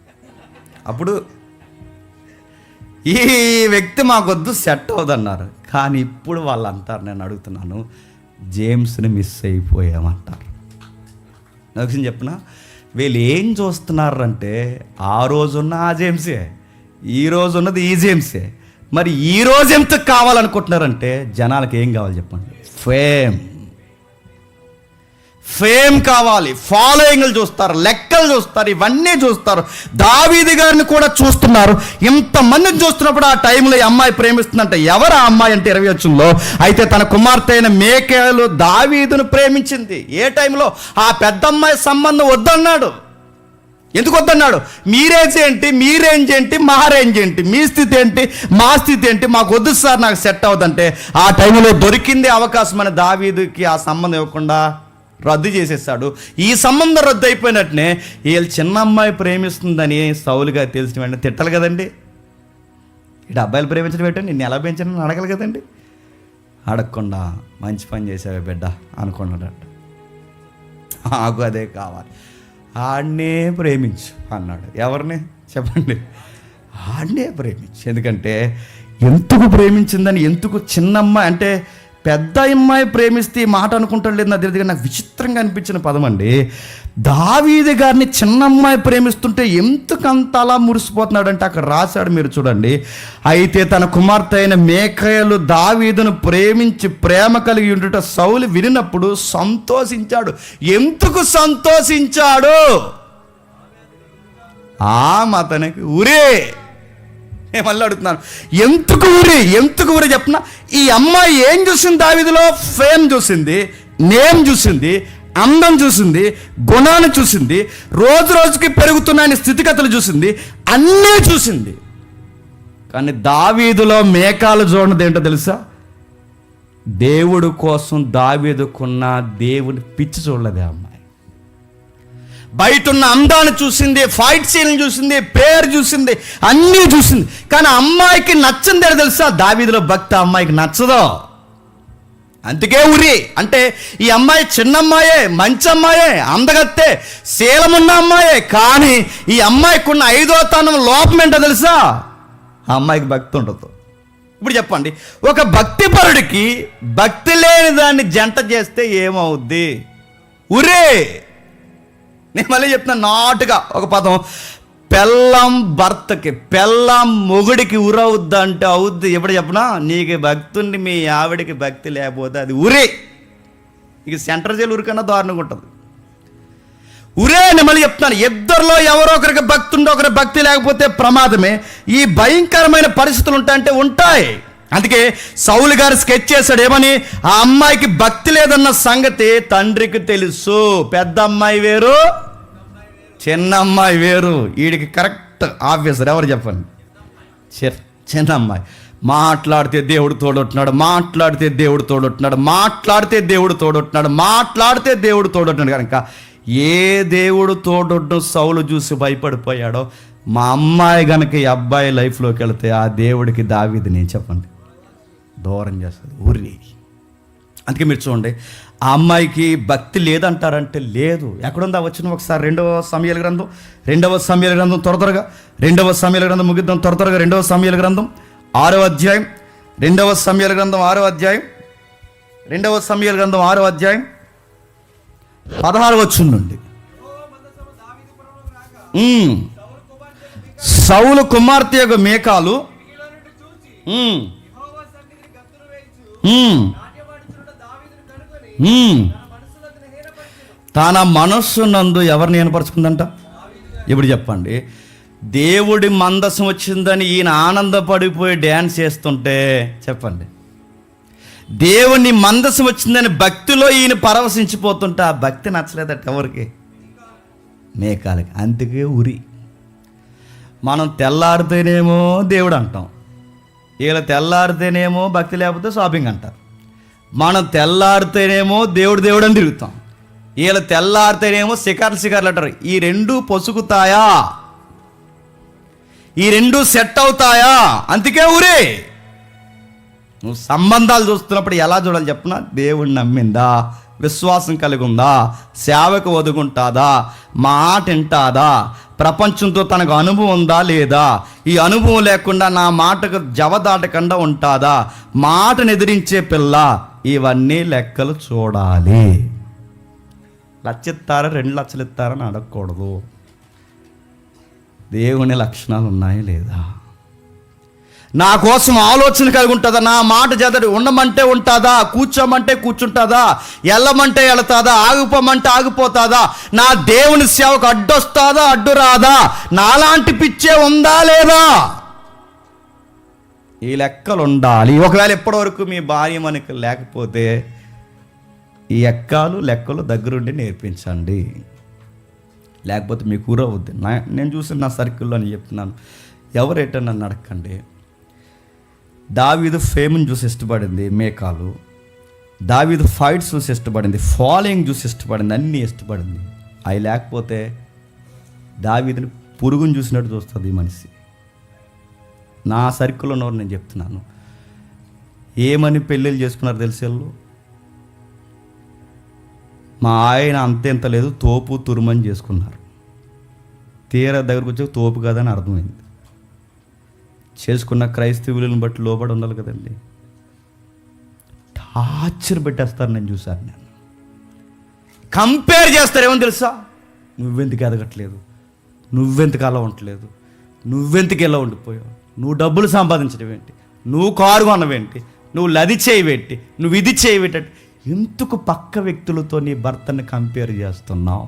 అప్పుడు ఈ వ్యక్తి మాకొద్దు సెట్ అవుదన్నారు. కానీ ఇప్పుడు వాళ్ళు అంటారు, నేను అడుగుతున్నాను, జేమ్స్ని మిస్ అయిపోయామంటారు. నాకు చెప్పిన వీళ్ళు ఏం చూస్తున్నారంటే ఆ రోజున్న ఆ జేమ్సే, ఈ రోజు ఉన్నది ఈ జేమ్సే. మరి ఈ రోజు ఎంత కావాలనుకుంటున్నారంటే జనాలకు ఏం కావాలి చెప్పండి? ఫేమ్ కావాలి, ఫాలోయింగ్లు చూస్తారు, లెక్కలు చూస్తారు, ఇవన్నీ చూస్తారు. దావీదు గారిని కూడా చూస్తున్నారు. ఇంతమందిని చూస్తున్నప్పుడు ఆ టైంలో ఈ అమ్మాయి ప్రేమిస్తుందంట. ఎవరు ఆ అమ్మాయి అంటే 20 అయితే తన కుమార్తె అయిన మేకేలు దావీదును ప్రేమించింది. ఏ టైంలో? ఆ పెద్ద అమ్మాయి సంబంధం వద్దన్నాడు. ఎందుకు వద్దన్నాడు? మీ రేంజ్ ఏంటి, మీ రేంజ్ ఏంటి, మా రేంజ్ ఏంటి, మీ స్థితి ఏంటి, మా స్థితి ఏంటి, మాకు వద్దు సార్, నాకు సెట్ అవుతుందంటే ఆ టైంలో దొరికింది అవకాశం అని దావీదుకి ఆ సంబంధం ఇవ్వకుండా రద్దు చేసేసాడు. ఈ సంబంధం రద్దు అయిపోయినట్టునే వీళ్ళు చిన్న అమ్మాయి ప్రేమిస్తుందని సౌలుగా తెలిసిన వెంటనే తిట్టాలి కదండి. ఇటు అబ్బాయిలు ప్రేమించడం ఏంటంటే నిన్ను ఎలా పెంచానని అడగాలి కదండి. అడగకుండా మంచి పని చేసావే బిడ్డ అనుకున్నాడట. నాకు అదే కావాలి, ఆడనే ప్రేమించు అన్నాడు. ఎవరిని చెప్పండి? ఆడనే ప్రేమించు. ఎందుకంటే ఎందుకు ప్రేమించిందని, ఎందుకు చిన్నమ్మాయి అంటే పెద్ద అమ్మాయి ప్రేమిస్తే ఈ మాట అనుకుంటాడు లేదు, నా దగ్గర నాకు విచిత్రంగా అనిపించిన పదం అండి. దావీదు గారిని చిన్నమ్మాయి ప్రేమిస్తుంటే ఎందుకంత అలా మురిసిపోతున్నాడు అంటే అక్కడ రాశాడు, మీరు చూడండి. అయితే తన కుమార్తె అయిన మేకయలు దావీదును ప్రేమించి ప్రేమ కలిగి ఉండుట సౌలు వినినప్పుడు సంతోషించాడు. ఎందుకు సంతోషించాడు? అతనికి ఉరే. నేను మళ్ళీ అడుగుతున్నాను, ఎందుకు ఊరి చెప్పిన? ఈ అమ్మాయి ఏం చూసింది దావీదులో? ఫేమ్ చూసింది, నేమ్ చూసింది, అందం చూసింది, గుణాన్ని చూసింది, రోజు రోజుకి పెరుగుతున్న ఆయన స్థితిగతులు చూసింది, అన్నీ చూసింది. కానీ దావీదులో మేకాలు చూడనది ఏంటో తెలుసా? దేవుడు కోసం దావీదుకున్న దేవుని పిచ్చి చూడలేదే అమ్మాయి. బయట ఉన్న అందాన్ని చూసింది, ఫైట్ సీన్ చూసింది, పేరు చూసింది, అన్నీ చూసింది. కానీ అమ్మాయికి నచ్చింది ఏంటో తెలుసా? దావీదులో భక్తి అమ్మాయికి నచ్చదో, అందుకే ఉరి. అంటే ఈ అమ్మాయి చిన్నమ్మాయే, మంచి అమ్మాయే, అందగత్తే, శీలమున్న అమ్మాయే. కానీ ఈ అమ్మాయికి ఉన్న 5వ స్థానం లోపం ఏంటో తెలుసా? ఆ అమ్మాయికి భక్తి ఉండదు. ఇప్పుడు చెప్పండి, ఒక భక్తిపరుడికి భక్తి లేని దాన్ని జంట చేస్తే ఏమవుద్ది? ఉరే. నేను మళ్ళీ చెప్తున్నా, నాటుగా ఒక పదం, పెళ్ళాం భర్తకి, పెళ్ళాం మొగుడికి ఉరవుద్దా అంటే అవుద్ది. ఎప్పుడు చెప్పనా? నీకు భక్తి ఉండి మీ ఆవిడికి భక్తి లేకపోతే అది ఉరే. ఇక సెంటర్ జైలు ఉరికన్నా దారుణంగా ఉంటుంది. ఉరే. నేను మళ్ళీ చెప్తున్నాను, ఇద్దరిలో ఎవరో ఒకరికి భక్తి ఉండి ఒకరికి భక్తి లేకపోతే ప్రమాదమే. ఈ భయంకరమైన పరిస్థితులు ఉంటాయంటే ఉంటాయి. అందుకే సౌలు గారు స్కెచ్ చేశాడు ఏమని? ఆ అమ్మాయికి భక్తి లేదన్న సంగతి తండ్రికి తెలుసు. పెద్ద అమ్మాయి వేరు, చిన్న అమ్మాయి వేరు. వీడికి కరెక్ట్ ఆఫీసర్ ఎవరు చెప్పండి? చిన్న అమ్మాయి. మాట్లాడితే దేవుడు తోడొట్టున్నాడు, మాట్లాడితే దేవుడు తోడొట్టున్నాడు, మాట్లాడితే దేవుడు తోడొట్టున్నాడు, మాట్లాడితే దేవుడు తోడొట్టున్నాడు. కనుక ఏ దేవుడు తోడొట్టు సౌలు చూసి భయపడిపోయాడో, మా అమ్మాయి కనుక ఈ అబ్బాయి లైఫ్లోకి వెళితే ఆ దేవుడికి దావీదు నేను చెప్పండి దూరం చేస్తుంది, ఊరి. అందుకే మీరు చూడండి, ఆ అమ్మాయికి భక్తి లేదంటారంటే లేదు. ఎక్కడుందా వచ్చిన ఒకసారి 2వ సమూయేలు గ్రంథం, 2వ సమూయేలు గ్రంథం త్వరగా 2వ సమూయేలు గ్రంథం ముగిద్దాం త్వరగా. 2వ సమూయేలు గ్రంథం 6వ అధ్యాయం, 2వ సమూయేలు గ్రంథం 6వ అధ్యాయం, 2వ సమూయేలు గ్రంథం 6వ అధ్యాయం 16వ వచనం నుండి. సౌలు కుమార్తె యొక్క మేకాలు తన మనస్సునందు ఎవరిని ఏర్పరచుకుందంట? ఇప్పుడు చెప్పండి, దేవుడి మందసం వచ్చిందని ఈయన ఆనందపడిపోయి డ్యాన్స్ చేస్తుంటే చెప్పండి, దేవుని మందసం వచ్చిందని భక్తిలో ఈయన పరవశించిపోతుంటే ఆ భక్తి నచ్చలేదట ఎవరికి? మేకాలకి. అందుకే ఉరి. మనం తెల్లారితేనేమో దేవుడు అంటాం, వీళ్ళ తెల్లారితేనేమో భక్తి లేకపోతే షాపింగ్ అంటారు. మనం తెల్లారితేనేమో దేవుడు అని తిరుగుతాం, వీళ్ళ తెల్లారితేనేమో షికార్లు అంటారు. ఈ రెండు పొసుకుతాయా? ఈ రెండు సెట్ అవుతాయా? అందుకే ఊరే. నువ్వు సంబంధాలు చూస్తున్నప్పుడు ఎలా చూడాలి చెప్పనా? దేవుణ్ణి నమ్మిందా, విశ్వాసం కలిగి ఉందా, సేవకు ఒదుగుంటాదా, మాట వింటాదా, ప్రపంచంతో తనకు అనుభవం ఉందా లేదా, ఈ అనుభవం లేకుండా నా మాటకు జవదాటకుండా ఉంటాదా, మాటను ఎదిరించే పిల్ల, ఇవన్నీ లెక్కలు చూడాలి. 1,00,000 ఇస్తారా 2 లక్షలు ఇస్తారని అడగకూడదు. దేవుని లక్షణాలు ఉన్నాయా లేదా, నా కోసం ఆలోచన కలిగి ఉంటుందా, నా మాట జదడి ఉండమంటే ఉంటుందా, కూర్చోమంటే కూర్చుంటుందా, వెళ్ళమంటే వెళతాదా, ఆగిపోమంటే ఆగిపోతుందా, నా దేవుని సేవకు అడ్డొస్తుందా అడ్డు రాదా, నాలాంటి పిచ్చే ఉందా లేదా, ఈ లెక్కలు ఉండాలి. ఒకవేళ ఎప్పటి వరకు మీ భార్య మనకి లేకపోతే ఈ లెక్కలు దగ్గరుండి నేర్పించండి. లేకపోతే మీకు ఊరవుద్ది. నేను చూసిన నా సర్కిల్లో అని చెప్తున్నాను. ఎవరైతే నన్ను అడగండి. దావీదు ఫేమ్ని చూసి ఇష్టపడింది మేకాలు, దావీదు ఫైట్స్ చూసి ఇష్టపడింది, ఫాలోయింగ్ చూసి ఇష్టపడింది, అన్నీ ఇష్టపడింది. అవి లేకపోతే దావీదుని పురుగుని చూసినట్టు చూస్తుంది ఈ మనిషి. నా సర్కిల్లో ఉన్నవారు నేను చెప్తున్నాను. ఏమని పెళ్ళిళ్ళు చేసుకున్నారు తెలిసి వాళ్ళు, మా ఆయన అంతెంత లేదు తోపు తురుమని చేసుకున్నారు. తీరా దగ్గరకు వచ్చి తోపు కాదని అర్థమైంది. చేసుకున్న క్రైస్తవులను బట్టి లోబడి ఉండాలి కదండి. టార్చర్ పెట్టేస్తారు. నేను చూశాను. నేను కంపేర్ చేస్తారు. ఏమని తెలుసా, నువ్వెందుకు ఎదగట్లేదు, నువ్వెందుకు అలా ఉండట్లేదు, నువ్వెందుకు ఎలా ఉండిపోయావు, నువ్వు డబ్బులు సంపాదించడం ఏంటి, నువ్వు కారు కొనవేంటి, నువ్వు లది చేయబెట్టి, నువ్వు ఇది చేయబెట్టి, ఎందుకు పక్క వ్యక్తులతో నీ భర్తని కంపేర్ చేస్తున్నావు?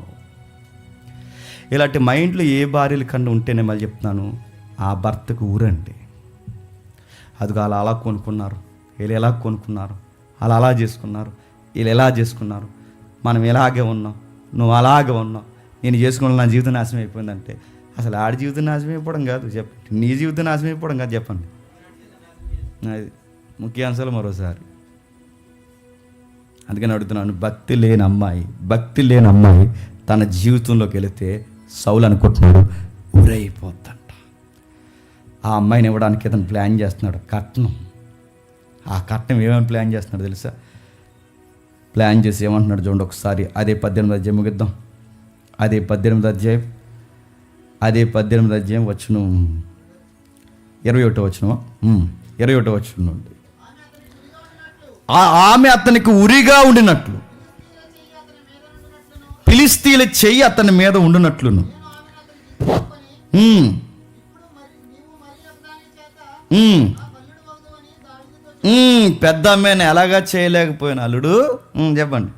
ఇలాంటి మైండ్లో ఏ భార్యల కన్నా ఉంటేనే మళ్ళీ చెప్తున్నాను, ఆ భర్తకు ఊరండి. అదిగో అలా కొనుక్కున్నారు, వీళ్ళు ఎలా కొనుక్కున్నారు, అలా చేసుకున్నారు, వీళ్ళు ఎలా చేసుకున్నారు, మనం ఎలాగే ఉన్నాం, నువ్వు అలాగే ఉన్నావు, నేను చేసుకున్న నా జీవితం నాశనం అయిపోయిందంటే అసలు ఆడి జీవితం నాశనం అయిపోవడం కాదు, చెప్పండి. నీ జీవితం నాశనం అయిపోవడం కాదు, చెప్పండి. అది ముఖ్యాంశాలు మరోసారి. అందుకని అడుగుతున్నాను, భక్తి లేని అమ్మాయి తన జీవితంలోకి వెళితే సౌలు అనుకుంటున్నాడు ఊరైపోద్దంట. ఆ అమ్మాయిని ఇవ్వడానికి అతను ప్లాన్ చేస్తున్నాడు కట్నం. ఆ కట్నం ఏమేమి ప్లాన్ చేస్తున్నాడు తెలుసా? ప్లాన్ చేసి ఏమంటున్నాడు చూడండి ఒకసారి. అదే 18వ అధ్యాయం ముగిద్దాం. అదే 18వ అధ్యాయం వచనం 21వ వచనం 21వ వచనం నుండి. ఆమె అతనికి ఉరిగా ఉండినట్లు, ఫిలిష్తీయుల చెయ్యి అతని మీద ఉండినట్లును, పెద్ద అమ్మాయిని ఎలాగా చేయలేకపోయిన అల్లుడు. చెప్పండి.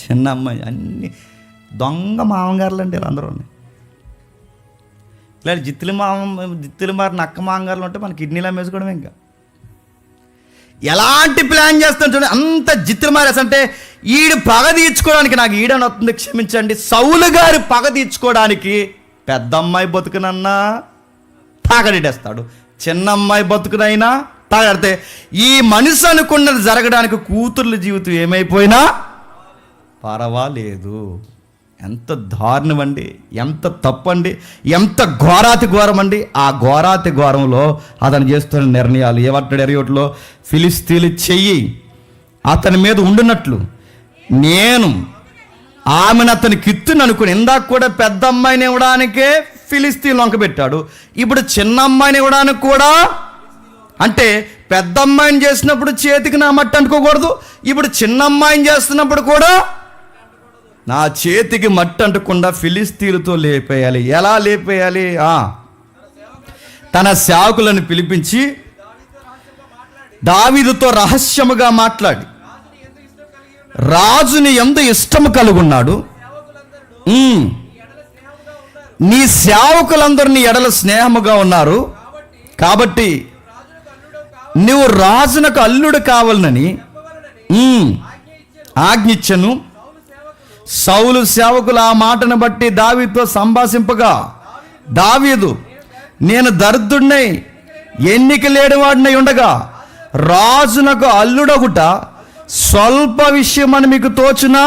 చిన్న అమ్మాయి అన్ని దొంగ మామగారులు అండి వీళ్ళందరూ. ఇలా జిత్తులు మారి నక్క మామగారులు ఉంటే మన కిడ్నీలు అమ్మేసుకోవడం. ఇంకా ఎలాంటి ప్లాన్ చేస్తాను చూడండి. అంత జిత్తులు మారేసి అంటే ఈడు పగ తీర్చుకోవడానికి, నాకు ఈడని వస్తుంది క్షమించండి, సౌలు గారి పగ తీర్చుకోవడానికి పెద్ద అమ్మాయి బతుకునన్నా తాగడేస్తాడు, చిన్న అమ్మాయి బతుకునైనా తాగడితే ఈ మనిషి అనుకున్నది జరగడానికి కూతుర్ల జీవితం ఏమైపోయినా పర్వాలేదు. ఎంత దారుణం అండి, ఎంత తప్పండి, ఎంత ఘోరాతి ఘోరం అండి. ఆ ఘోరాతి ఘోరంలో అతను చేస్తున్న నిర్ణయాలు ఏమంటాడు 21లో, ఫిలిష్తీయుల చెయ్యి అతని మీద ఉండునట్లు నేను ఆమెను అతనికి ఇత్తును అనుకుని. ఇందాక కూడా పెద్ద అమ్మాయిని ఇవ్వడానికే ఫిలిష్తీయులు వంక పెట్టాడు, ఇప్పుడు చిన్న అమ్మాయిని ఇవ్వడానికి కూడా. అంటే పెద్ద అమ్మాయిని చేసినప్పుడు చేతికి నా మట్టి అంటుకోకూడదు, ఇప్పుడు చిన్న అమ్మాయిని చేస్తున్నప్పుడు కూడా నా చేతికి మట్టి అంటకుండా ఫిలిష్తీయులతో లేపేయాలి. ఎలా లేపేయాలి? తన సేవకులను పిలిపించి దావీదుతో రహస్యముగా మాట్లాడి రాజుని యందు ఇష్టము కలుగున్నాడు, నీ సేవకులందరూ నీ ఎడల స్నేహముగా ఉన్నారు, కాబట్టి నువ్వు రాజునకు అల్లుడు కావాలని ఆజ్ఞిచ్చను. సౌలు సేవకులు ఆ మాటను బట్టి దావీదుతో సంభాషింపగా, దావీదు నేను దరిద్రుడినై ఎన్నిక లేనివాడినై ఉండగా రాజునకు అల్లుడొకట స్వల్ప విషయం అని మీకు తోచునా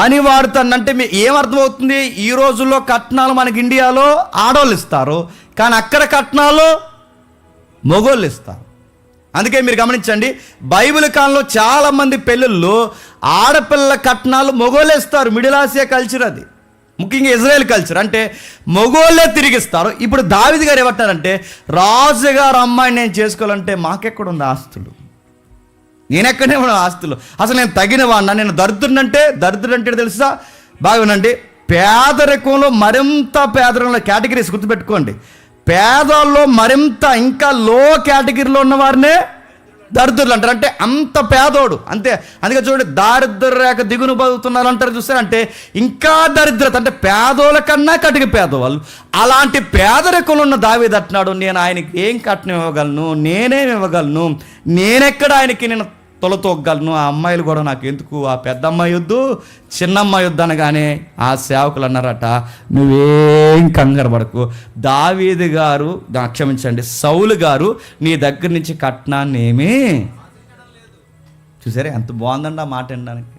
అని వాడుతానంటే ఏమర్థమవుతుంది? ఈ రోజుల్లో కట్నాలు మనకి ఇండియాలో ఆడవాళ్ళు ఇస్తారు, కానీ అక్కడ కట్నాలు మగోళ్ళు ఇస్తారు. అందుకే మీరు గమనించండి, బైబిల్ కాలంలో చాలామంది పెళ్ళిళ్ళు ఆడపిల్లల కట్నాలు మగోళ్ళేస్తారు. మిడిల్ ఆసియా కల్చర్ అది, ముఖ్యంగా ఇజ్రాయెల్ కల్చర్. అంటే మగోళ్ళే తిరిగిస్తారు. ఇప్పుడు దావీదు గారు ఏమంటారంటే, రాజుగారు అమ్మాయిని నేను చేసుకోవాలంటే మాకెక్కడ ఉంది ఆస్తులు, నేనెక్కడే ఉన్న ఆస్తులు, అసలు నేను తగిన వాడినా, నేను దరిద్రుడు అంటే తెలుసా? బాగా వినండి. పేదరికంలో మరింత పేదరికంలో కేటగిరీస్ గుర్తుపెట్టుకోండి. పేదల్లో మరింత ఇంకా లో కేటగిరీలో ఉన్న వారినే దరిద్రులు అంటారు. అంటే అంత పేదోడు అంతే. అందుకే చూడండి, దారిద్ర రేఖ దిగును బతుకుతున్నారు అంటారు. చూస్తారంటే ఇంకా దరిద్రత, అంటే పేదోళ్ళ కన్నా కటిక పేదవాళ్ళు. అలాంటి పేదరికంలో ఉన్న దావీదు అంటున్నాడు, నేను ఆయనకి ఏం కట్నం ఇవ్వగలను, నేనేం ఇవ్వగలను, నేనెక్కడ ఆయనకి నేను పిట్టలు తొగ్గలను, ఆ అమ్మాయిలు కూడా నాకు ఎందుకు, ఆ పెద్ద అమ్మాయి వద్దు చిన్న అమ్మాయి వద్దు అనగానే ఆ సేవకులు అన్నారట, నువ్వేం కంగారు పడకు, దావీదు గారు క్షమించండి సౌలు గారు నీ దగ్గర నుంచి కట్నాన్ని ఏమీ చూసారే. ఎంత బాగుందండి ఆ మాట వినడానికి.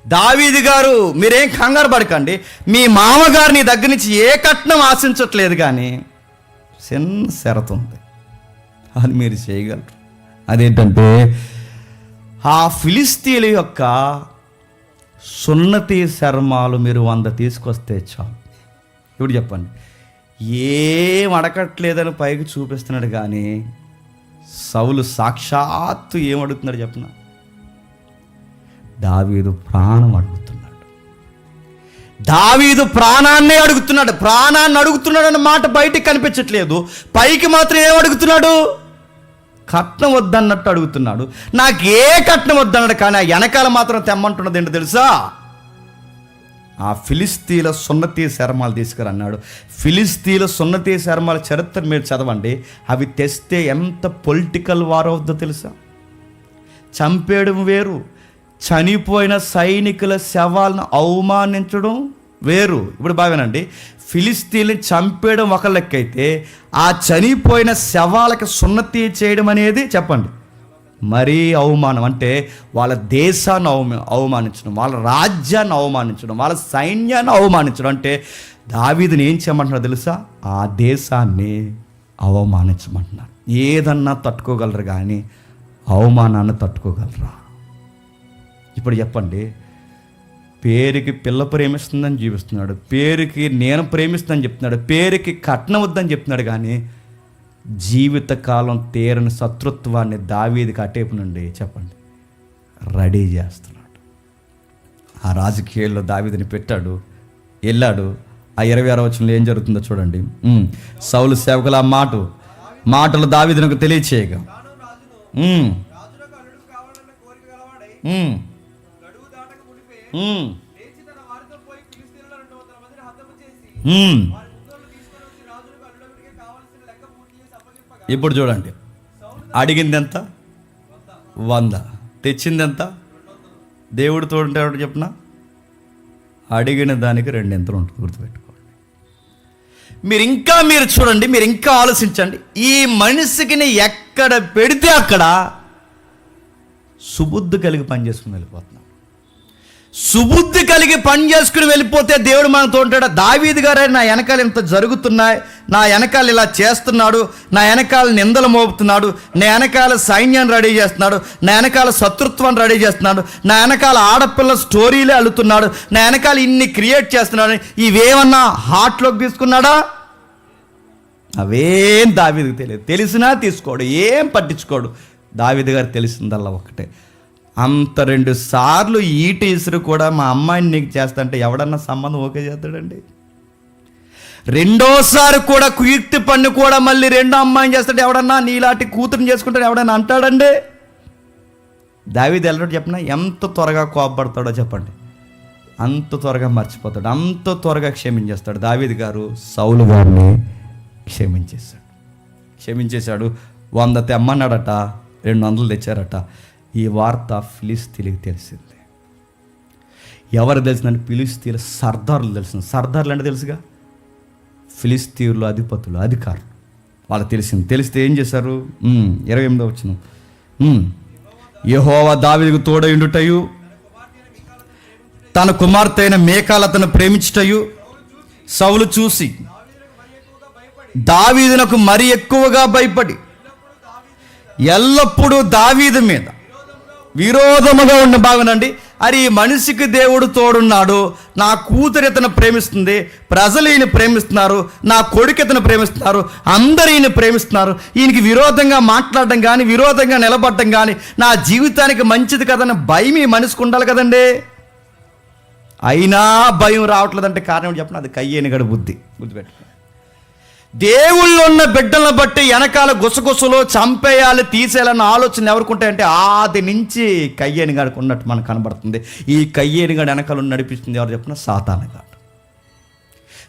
దావీదు గారు మీరేం కంగారు పడకండి, మీ మామగారు నీ దగ్గర నుంచి ఏ కట్నం ఆశించట్లేదు, కానీ చిన్న షరతు ఉంది, అది మీరు చేయగలరు. అదేంటంటే ఆ ఫిలిస్తీన్ల యొక్క సున్నతి చర్మాలు మీరు 100 తీసుకొస్తే చాలు. ఇప్పుడు చెప్పండి, ఏం అడగట్లేదని పైకి చూపిస్తున్నాడు, కానీ సౌలు సాక్షాత్తు ఏం అడుగుతున్నాడు చెప్పిన, దావీదు ప్రాణం అడుగుతున్నాడు. దావీదు ప్రాణాన్ని అడుగుతున్నాడు. ప్రాణాన్ని అడుగుతున్నాడు అన్న మాట బయటికి కనిపించట్లేదు, పైకి మాత్రం ఏం అడుగుతున్నాడు, కట్నం వద్దన్నట్టు అడుగుతున్నాడు. నాకు ఏ కట్నం వద్దన్నాడు, కానీ ఆ వెనకాల మాత్రం తెమ్మంటున్నది ఏంటో తెలుసా, ఆ ఫిలిస్తీన్ల సున్నతి చర్మాలు తీసుకురన్నాడు. ఫిలిస్తీన్ల సున్నతి చర్మాల చరిత్ర మీరు చదవండి, అవి తెస్తే ఎంత పొలిటికల్ వార్ అవుతుందో తెలుసా. చంపేయడం వేరు, చనిపోయిన సైనికుల శవాలను అవమానించడం వేరు. ఇప్పుడు బాగానండి, ఫిలిస్తీన్లు చంపేయడం ఒక లెక్క అయితే, ఆ చనిపోయిన శవాలకు సున్నతి చేయడం అనేది చెప్పండి మరీ అవమానం. అంటే వాళ్ళ దేశాన్ని అవమానించడం, వాళ్ళ రాజ్యాన్ని అవమానించడం, వాళ్ళ సైన్యాన్ని అవమానించడం. అంటే దావీదుని ఏం చేయమంటున్నారు తెలుసా, ఆ దేశాన్ని అవమానించమంటున్నారు. ఏదన్నా తట్టుకోగలరు, కానీ అవమానాన్ని తట్టుకోగలరా? ఇప్పుడు చెప్పండి, పేరుకి పిల్ల ప్రేమిస్తుందని చూపిస్తున్నాడు, పేరుకి నేను ప్రేమిస్తుందని చెప్తున్నాడు, పేరుకి కట్నం వద్దని చెప్తున్నాడు, కానీ జీవితకాలం తీరని శత్రుత్వాన్ని దావీదుకి అటేపు నుండి చెప్పండి రెడీ చేస్తున్నాడు. ఆ రాజకీయాల్లో దావీదుని పెట్టాడు, వెళ్ళాడు. ఆ 26వ వచనంలో ఏం జరుగుతుందో చూడండి. సౌలు సేవకులు ఆ మాటలు దావీదునకు తెలియచేయగా, ఇప్పుడు చూడండి, అడిగింది ఎంత, 100, తెచ్చింది ఎంత, దేవుడు తోడుంటాడు చెప్పిన, అడిగిన దానికి 2 ఎంతలు ఉంటుంది, గుర్తుపెట్టుకోండి. మీరు చూడండి, మీరు ఇంకా ఆలోచించండి. ఈ మనిషికి ఎక్కడ పెడితే అక్కడ సుబుద్ధి కలిగి పనిచేసుకుని వెళ్ళిపోతున్నాం. సుబుద్ధి కలిగి పని చేసుకుని వెళ్ళిపోతే దేవుడు మనతో ఉంటాడు. దావీదు గారే నా వెనకాల ఇంత జరుగుతున్నాయి, నా వెనకాల ఇలా చేస్తున్నాడు, నా వెనకాల నిందలు మోపుతున్నాడు, నా వెనకాల సైన్యాన్ని రెడీ చేస్తున్నాడు, నా వెనకాల శత్రుత్వాన్ని రెడీ చేస్తున్నాడు, నా వెనకాల ఆడపిల్ల స్టోరీలే అల్లుతున్నాడు, నా వెనకాల ఇన్ని క్రియేట్ చేస్తున్నాడు, ఇవేమన్నా హార్ట్లోకి తీసుకున్నాడా? అవేం దావీదుకు తెలియదు. తెలిసినా తీసుకోడు, ఏం పట్టించుకోడు. దావీదు గారు తెలిసిందల్లా ఒకటే, అంత 2 సార్లు ఈట ఇసురు కూడా మా అమ్మాయిని నీకు చేస్తా అంటే ఎవడన్నా సంబంధం ఓకే చేస్తాడండి? 2వసారి కూడా కీర్తి పన్ను కూడా మళ్ళీ 2వ అమ్మాయిని చేస్తాడు ఎవడన్నా? నీలాంటి కూతురుని చేసుకుంటాడు ఎవడన్నా అంటాడండి? దావీదు ఎల్లడు చెప్పిన ఎంత త్వరగా కోపపడతాడో చెప్పండి, అంత త్వరగా మర్చిపోతాడు, అంత త్వరగా క్షమించేస్తాడు. దావీదు గారు సౌలు గారిని క్షమించేశాడు. 100 తెమ్మన్నాడట, 200 తెచ్చారట. ఈ వార్త ఫిలిస్తీన్లకు తెలిసింది. ఎవరు తెలిసిందంటే ఫిలిస్తీన్ల సర్దార్లు తెలిసింది. సర్దార్లు అంటే తెలుసుగా, ఫిలిస్తీన్లు అధిపతులు, అధికారులు. వాళ్ళకి తెలిసింది. తెలిస్తే ఏం చేశారు? 28వ వచనం, యెహోవా దావీదుకు తోడయుండుటయు తన కుమార్తె అయిన మీకాలు అతను ప్రేమించుటయు సౌలు చూసి దావీదునకు మరి ఎక్కువగా భయపడి ఎల్లప్పుడూ దావీదు మీద విరోధముగా ఉన్న భావనండి. అరే ఈ మనిషికి దేవుడు తోడున్నాడు, నా కూతురు ఇతను ప్రేమిస్తుంది, ప్రజలు ఈయన ప్రేమిస్తున్నారు, నా కొడుకు ఇతను ప్రేమిస్తున్నారు, అందరూ ఈయన ప్రేమిస్తున్నారు, ఈయనకి విరోధంగా మాట్లాడడం కానీ విరోధంగా నిలబడటం కానీ నా జీవితానికి మంచిది కదన్న భయం ఈ మనిషికి ఉండాలి కదండి. అయినా భయం రావట్లేదంటే కారణం చెప్పిన, అది కయ్యేనిగడ బుద్ధి. గుర్తుపెట్టుకో, దేవుళ్ళు ఉన్న బిడ్డలను బట్టి వెనకాల గుసగుసలో చంపేయాలి తీసేయాలన్న ఆలోచన ఎవరుకుంటాయంటే ఆది నుంచి కయ్యేనిగాడికి ఉన్నట్టు మనకు కనబడుతుంది. ఈ కయ్యేనిగాడు వెనకాల నడిపిస్తుంది ఎవరు చెప్పిన? సాతానుగాడు.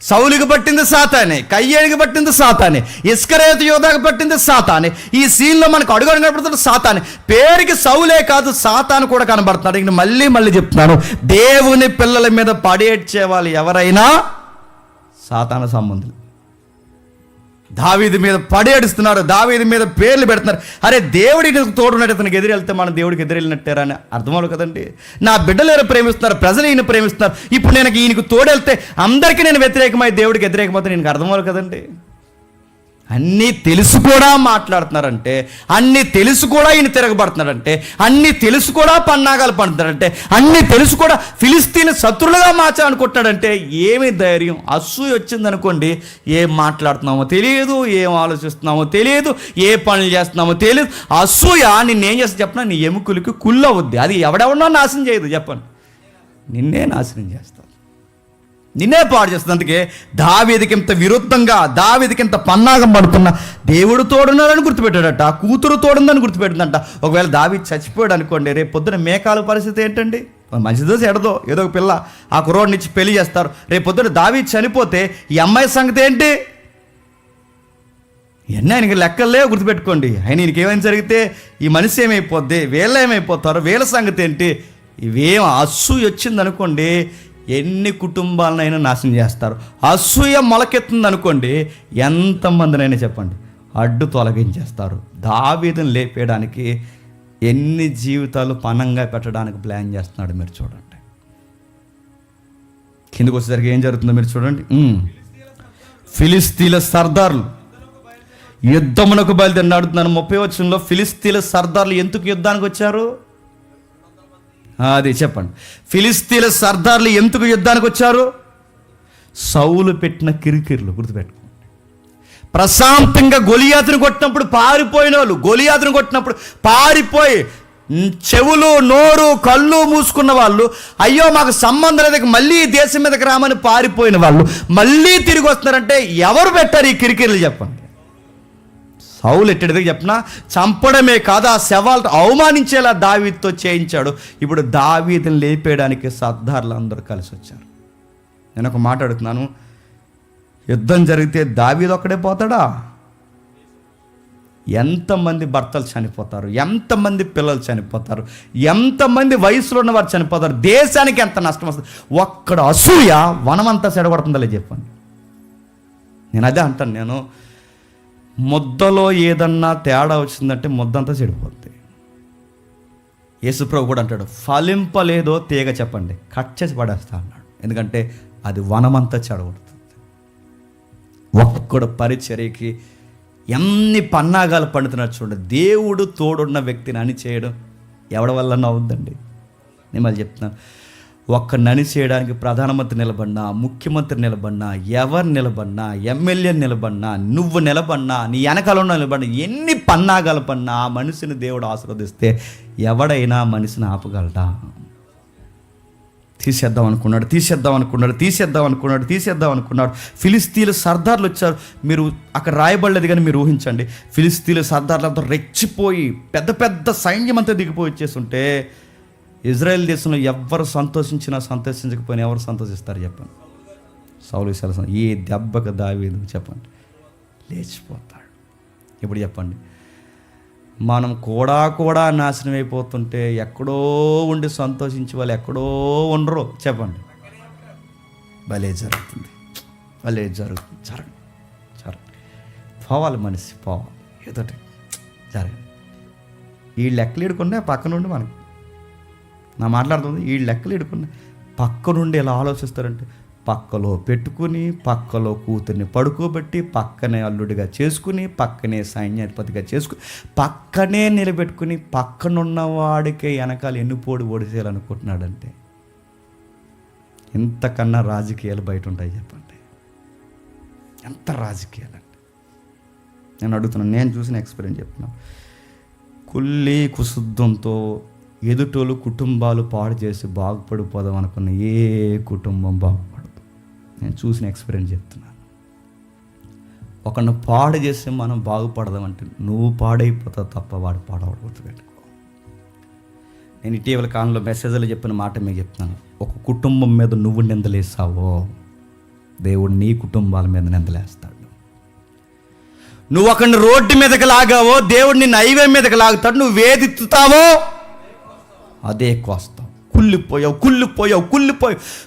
సౌలుకి పట్టింది సాతానే, కయ్యేనికి పట్టింది సాతానే, ఇస్కరియోతు యోధాకు పట్టింది సాతానే. ఈ సీన్లో మనకు అడుగు కనబడుతుంది సాతానే. పేరుకి సౌలే కాదు, సాతాను కూడా కనబడుతున్నాడు. ఇంక మళ్ళీ చెప్తున్నాను, దేవుని పిల్లల మీద పడేడ్చే వాళ్ళు ఎవరైనా సాతాను సంబంధులు. దావీదు మీద పడేడుస్తున్నారు, దావీదు మీద పేర్లు పెడుతున్నారు. అరే దేవుడికి తోడున్నట్టు ఇతనికి ఎదురు వెళ్తే మనం దేవుడికి ఎదురు వెళ్ళినట్టారా అని అర్థమవును కదండి. నా బిడ్డలు ఎవరు ప్రేమిస్తున్నారు, ప్రజలు ఈయన ప్రేమిస్తున్నారు. ఇప్పుడు నేను ఈయనకు తోడెళ్తే అందరికీ నేను వ్యతిరేకమై దేవుడికి వ్యతిరేకమైతే నేను అర్థమవును కదండి. అన్నీ తెలుసు కూడా మాట్లాడుతున్నారంటే, అన్నీ తెలుసు కూడా ఈయన తిరగబడుతున్నాడంటే, అన్నీ తెలుసు కూడా పన్నాగాలు పడుతున్నాడంటే, అన్నీ తెలుసు కూడా ఫిలిస్తీన్ శత్రులుగా మార్చాలనుకుంటున్నాడంటే ఏమి ధైర్యం? అసూయ వచ్చిందనుకోండి, ఏం మాట్లాడుతున్నామో తెలియదు, ఏం ఆలోచిస్తున్నామో తెలియదు, ఏ పనులు చేస్తున్నామో తెలియదు. అసూయ నిన్నేం చేస్తా చెప్పినా, నీ ఎముకలకి కుళ్ళవుద్ది. అది ఎవడెవడో నాశనం చేయదు, చెప్పండి, నిన్నే నాశనం చేస్తాను, నిన్నే పాడు చేస్తుంది. అందుకే దావీదుకి ఇంత విరుద్ధంగా, దావీదుకి ఇంత పన్నాగం పడుతున్నా దేవుడు తోడున్నాడని గుర్తుపెట్టాడట, కూతురు తోడుందని గుర్తుపెట్టిందంట. ఒకవేళ దావీదు చచ్చిపోయాడు అనుకోండి, రేపు పొద్దున మేకాల పరిస్థితి ఏంటండి? మంచిదో చెడదో ఏదో ఒక పిల్ల ఆ కుర్రోడిని ఇచ్చి పెళ్లి చేస్తారు. రేపు పొద్దున దావీదు చనిపోతే ఈ అమ్మాయి సంగతి ఏంటి? ఇవన్నీ ఆయనకి లెక్కలే, గుర్తుపెట్టుకోండి. ఆయన ఈయనకేమైనా జరిగితే ఈ మనిషి ఏమైపోద్ది, వీళ్ళ ఏమైపోతారు, వీళ్ళ సంగతి ఏంటి? ఇవేం అసూయ వచ్చిందనుకోండి, ఎన్ని కుటుంబాలనైనా నాశనం చేస్తారు. అసూయ మొలకెత్తుంది అనుకోండి, ఎంతమందినైనా చెప్పండి అడ్డు తొలగించేస్తారు. దావీదుని లేపేయడానికి ఎన్ని జీవితాలు పణంగా పెట్టడానికి ప్లాన్ చేస్తున్నాడు మీరు చూడండి. కిందకు వచ్చేసరికి ఏం జరుగుతుందో మీరు చూడండి. ఫిలిస్తీన్ల సర్దార్లు యుద్ధమునకు బయలుదేరి అడుగుతున్నాను. 30వ వచనంలో ఫిలిస్తీన్ల సర్దార్లు ఎందుకు యుద్ధానికి వచ్చారు? అది చెప్పండి. ఫిలిస్తీన్ల సర్దార్లు ఎందుకు యుద్ధానికి వచ్చారు? సౌలు పెట్టిన కిరికిర్లు గుర్తుపెట్టుకోండి. ప్రశాంతంగా గొలియాతును కొట్టినప్పుడు పారిపోయిన వాళ్ళు, గొలియాతును కొట్టినప్పుడు పారిపోయి చెవులు, నోరు, కళ్ళు మూసుకున్న వాళ్ళు, అయ్యో మాకు సంబంధం లేదు మళ్ళీ దేశం మీదకి రామని పారిపోయిన వాళ్ళు మళ్ళీ తిరిగి వస్తున్నారంటే ఎవరు పెట్టారు ఈ కిరికిర్లు చెప్పండి? సౌలు ఎట్టడిది చెప్పినా చంపడమే కాదు, ఆ శవాలు అవమానించేలా దావీదుతో చేయించాడు. ఇప్పుడు దావీదుని లేపేయడానికి సర్దార్లు అందరూ కలిసి వచ్చారు. నేను ఒక మాట అడుగుతున్నాను, యుద్ధం జరిగితే దావీదు ఒక్కడే పోతాడా? ఎంతమంది భర్తలు చనిపోతారు, ఎంతమంది పిల్లలు చనిపోతారు, ఎంతమంది వయసులో ఉన్నవారు చనిపోతారు, దేశానికి ఎంత నష్టం వస్తుంది. ఒక్కడ అసూయ వనమంతా చెడగొడుతుందో చెప్పండి. నేను అదే అంటాను. నేను ముద్దలో ఏదన్నా తేడా వచ్చిందంటే ముద్దంతా చెడిపోద్ది. యేసుప్రభు కూడా అంటాడు, ఫలింపలేదో తీగ చెప్పండి కట్ చేసి పడేస్తా అన్నాడు. ఎందుకంటే అది వనమంతా చెడగొడుతుంది. ఒక్కడు పరిచర్యకి ఎన్ని పన్నాగాలు పండుతున్నారు చూడండి. దేవుడు తోడున్న వ్యక్తిని అని చేయడం ఎవడి వల్ల అవుద్దండి? నేను మళ్ళీ చెప్తున్నాను, ఒక్కడిని అని చేయడానికి ప్రధానమంత్రి నిలబడినా, ముఖ్యమంత్రి నిలబడినా, ఎవరు నిలబడినా, ఎమ్మెల్యే నిలబడినా, నువ్వు నిలబడినా, నీ వెనకాల నిలబడినా, ఎన్ని పన్నాగాలు పడినా ఆ మనిషిని దేవుడు ఆశీర్వదిస్తే ఎవడైనా మనిషిని ఆపగలడా? తీసేద్దాం అనుకున్నాడు. ఫిలిస్తీన్ల సర్దార్లు వచ్చారు. మీరు అక్కడ రాయబడలేదు కానీ మీరు ఊహించండి. ఫిలిస్తీన్ల సర్దార్లంతా రెచ్చిపోయి పెద్ద పెద్ద సైన్యం అంతా దిగిపోయి వచ్చేస్తుంటే ఇజ్రాయెల్ దేశంలో ఎవరు సంతోషించకపోయినా ఎవరు సంతోషిస్తారు చెప్పండి? సౌలు విషయాలు. ఈ దెబ్బకు దావీదు చెప్పండి లేచిపోతాడు. ఇప్పుడు చెప్పండి, మనం కూడా నాశనం అయిపోతుంటే ఎక్కడో ఉండి సంతోషించే వాళ్ళు ఎక్కడో ఉండరు చెప్పండి. భలే జరుగుతుంది. పోవాలి మనిషి, పోవాలి ఏదోటి జరగదు. ఈ లెక్కలు ఇడుకున్నా పక్క నుండి మనకు నా మాట్లాడుతుంది. ఈ లెక్కలు ఇడుకున్నా పక్క నుండి ఎలా ఆలోచిస్తారంటే, పక్కలో పెట్టుకుని, పక్కలో కూతుర్ని పడుకోబెట్టి, పక్కనే అల్లుడిగా చేసుకుని, పక్కనే సైన్యాధిపతిగా చేసుకుని, పక్కనే నిలబెట్టుకుని, పక్కనున్నవాడికే వెనకాల ఎన్నుపోడు ఓడిసేయాలనుకుంటున్నాడంటే ఇంతకన్నా రాజకీయాలు బయట ఉంటాయి చెప్పండి. ఎంత రాజకీయాలండి? నేను అడుగుతున్నాను, నేను చూసిన ఎక్స్పీరియన్స్ చెప్తున్నాను. కుళ్ళి కుశుద్ధంతో ఎదుటోళ్ళు కుటుంబాలు పాడు చేసి బాగుపడిపోదాం అనుకున్న ఏ కుటుంబం బాగుపడదు. నేను చూసిన ఎక్స్పీరియన్స్ చెప్తున్నాను. ఒకరిని పాడు చేసి మనం బాగుపడదామంటే నువ్వు పాడైపోతావు తప్ప వాడు పాడవడు. గుర్తుపెట్టుకో. నేను ఇటీవల కాలంలో మెసేజ్లో చెప్పిన మాట మీకు చెప్తున్నాను. ఒక కుటుంబం మీద నువ్వు నిందలేసావో దేవుడు నీ కుటుంబాల మీద నిందలేస్తాడు. నువ్వు ఒకరిని రోడ్డు మీదకి లాగావో దేవుడు నిన్ను హైవే మీదకి లాగుతాడు. నువ్వు వేదిత్తుతావో అదే కోస్తావు. కుళ్ళిపోయావు,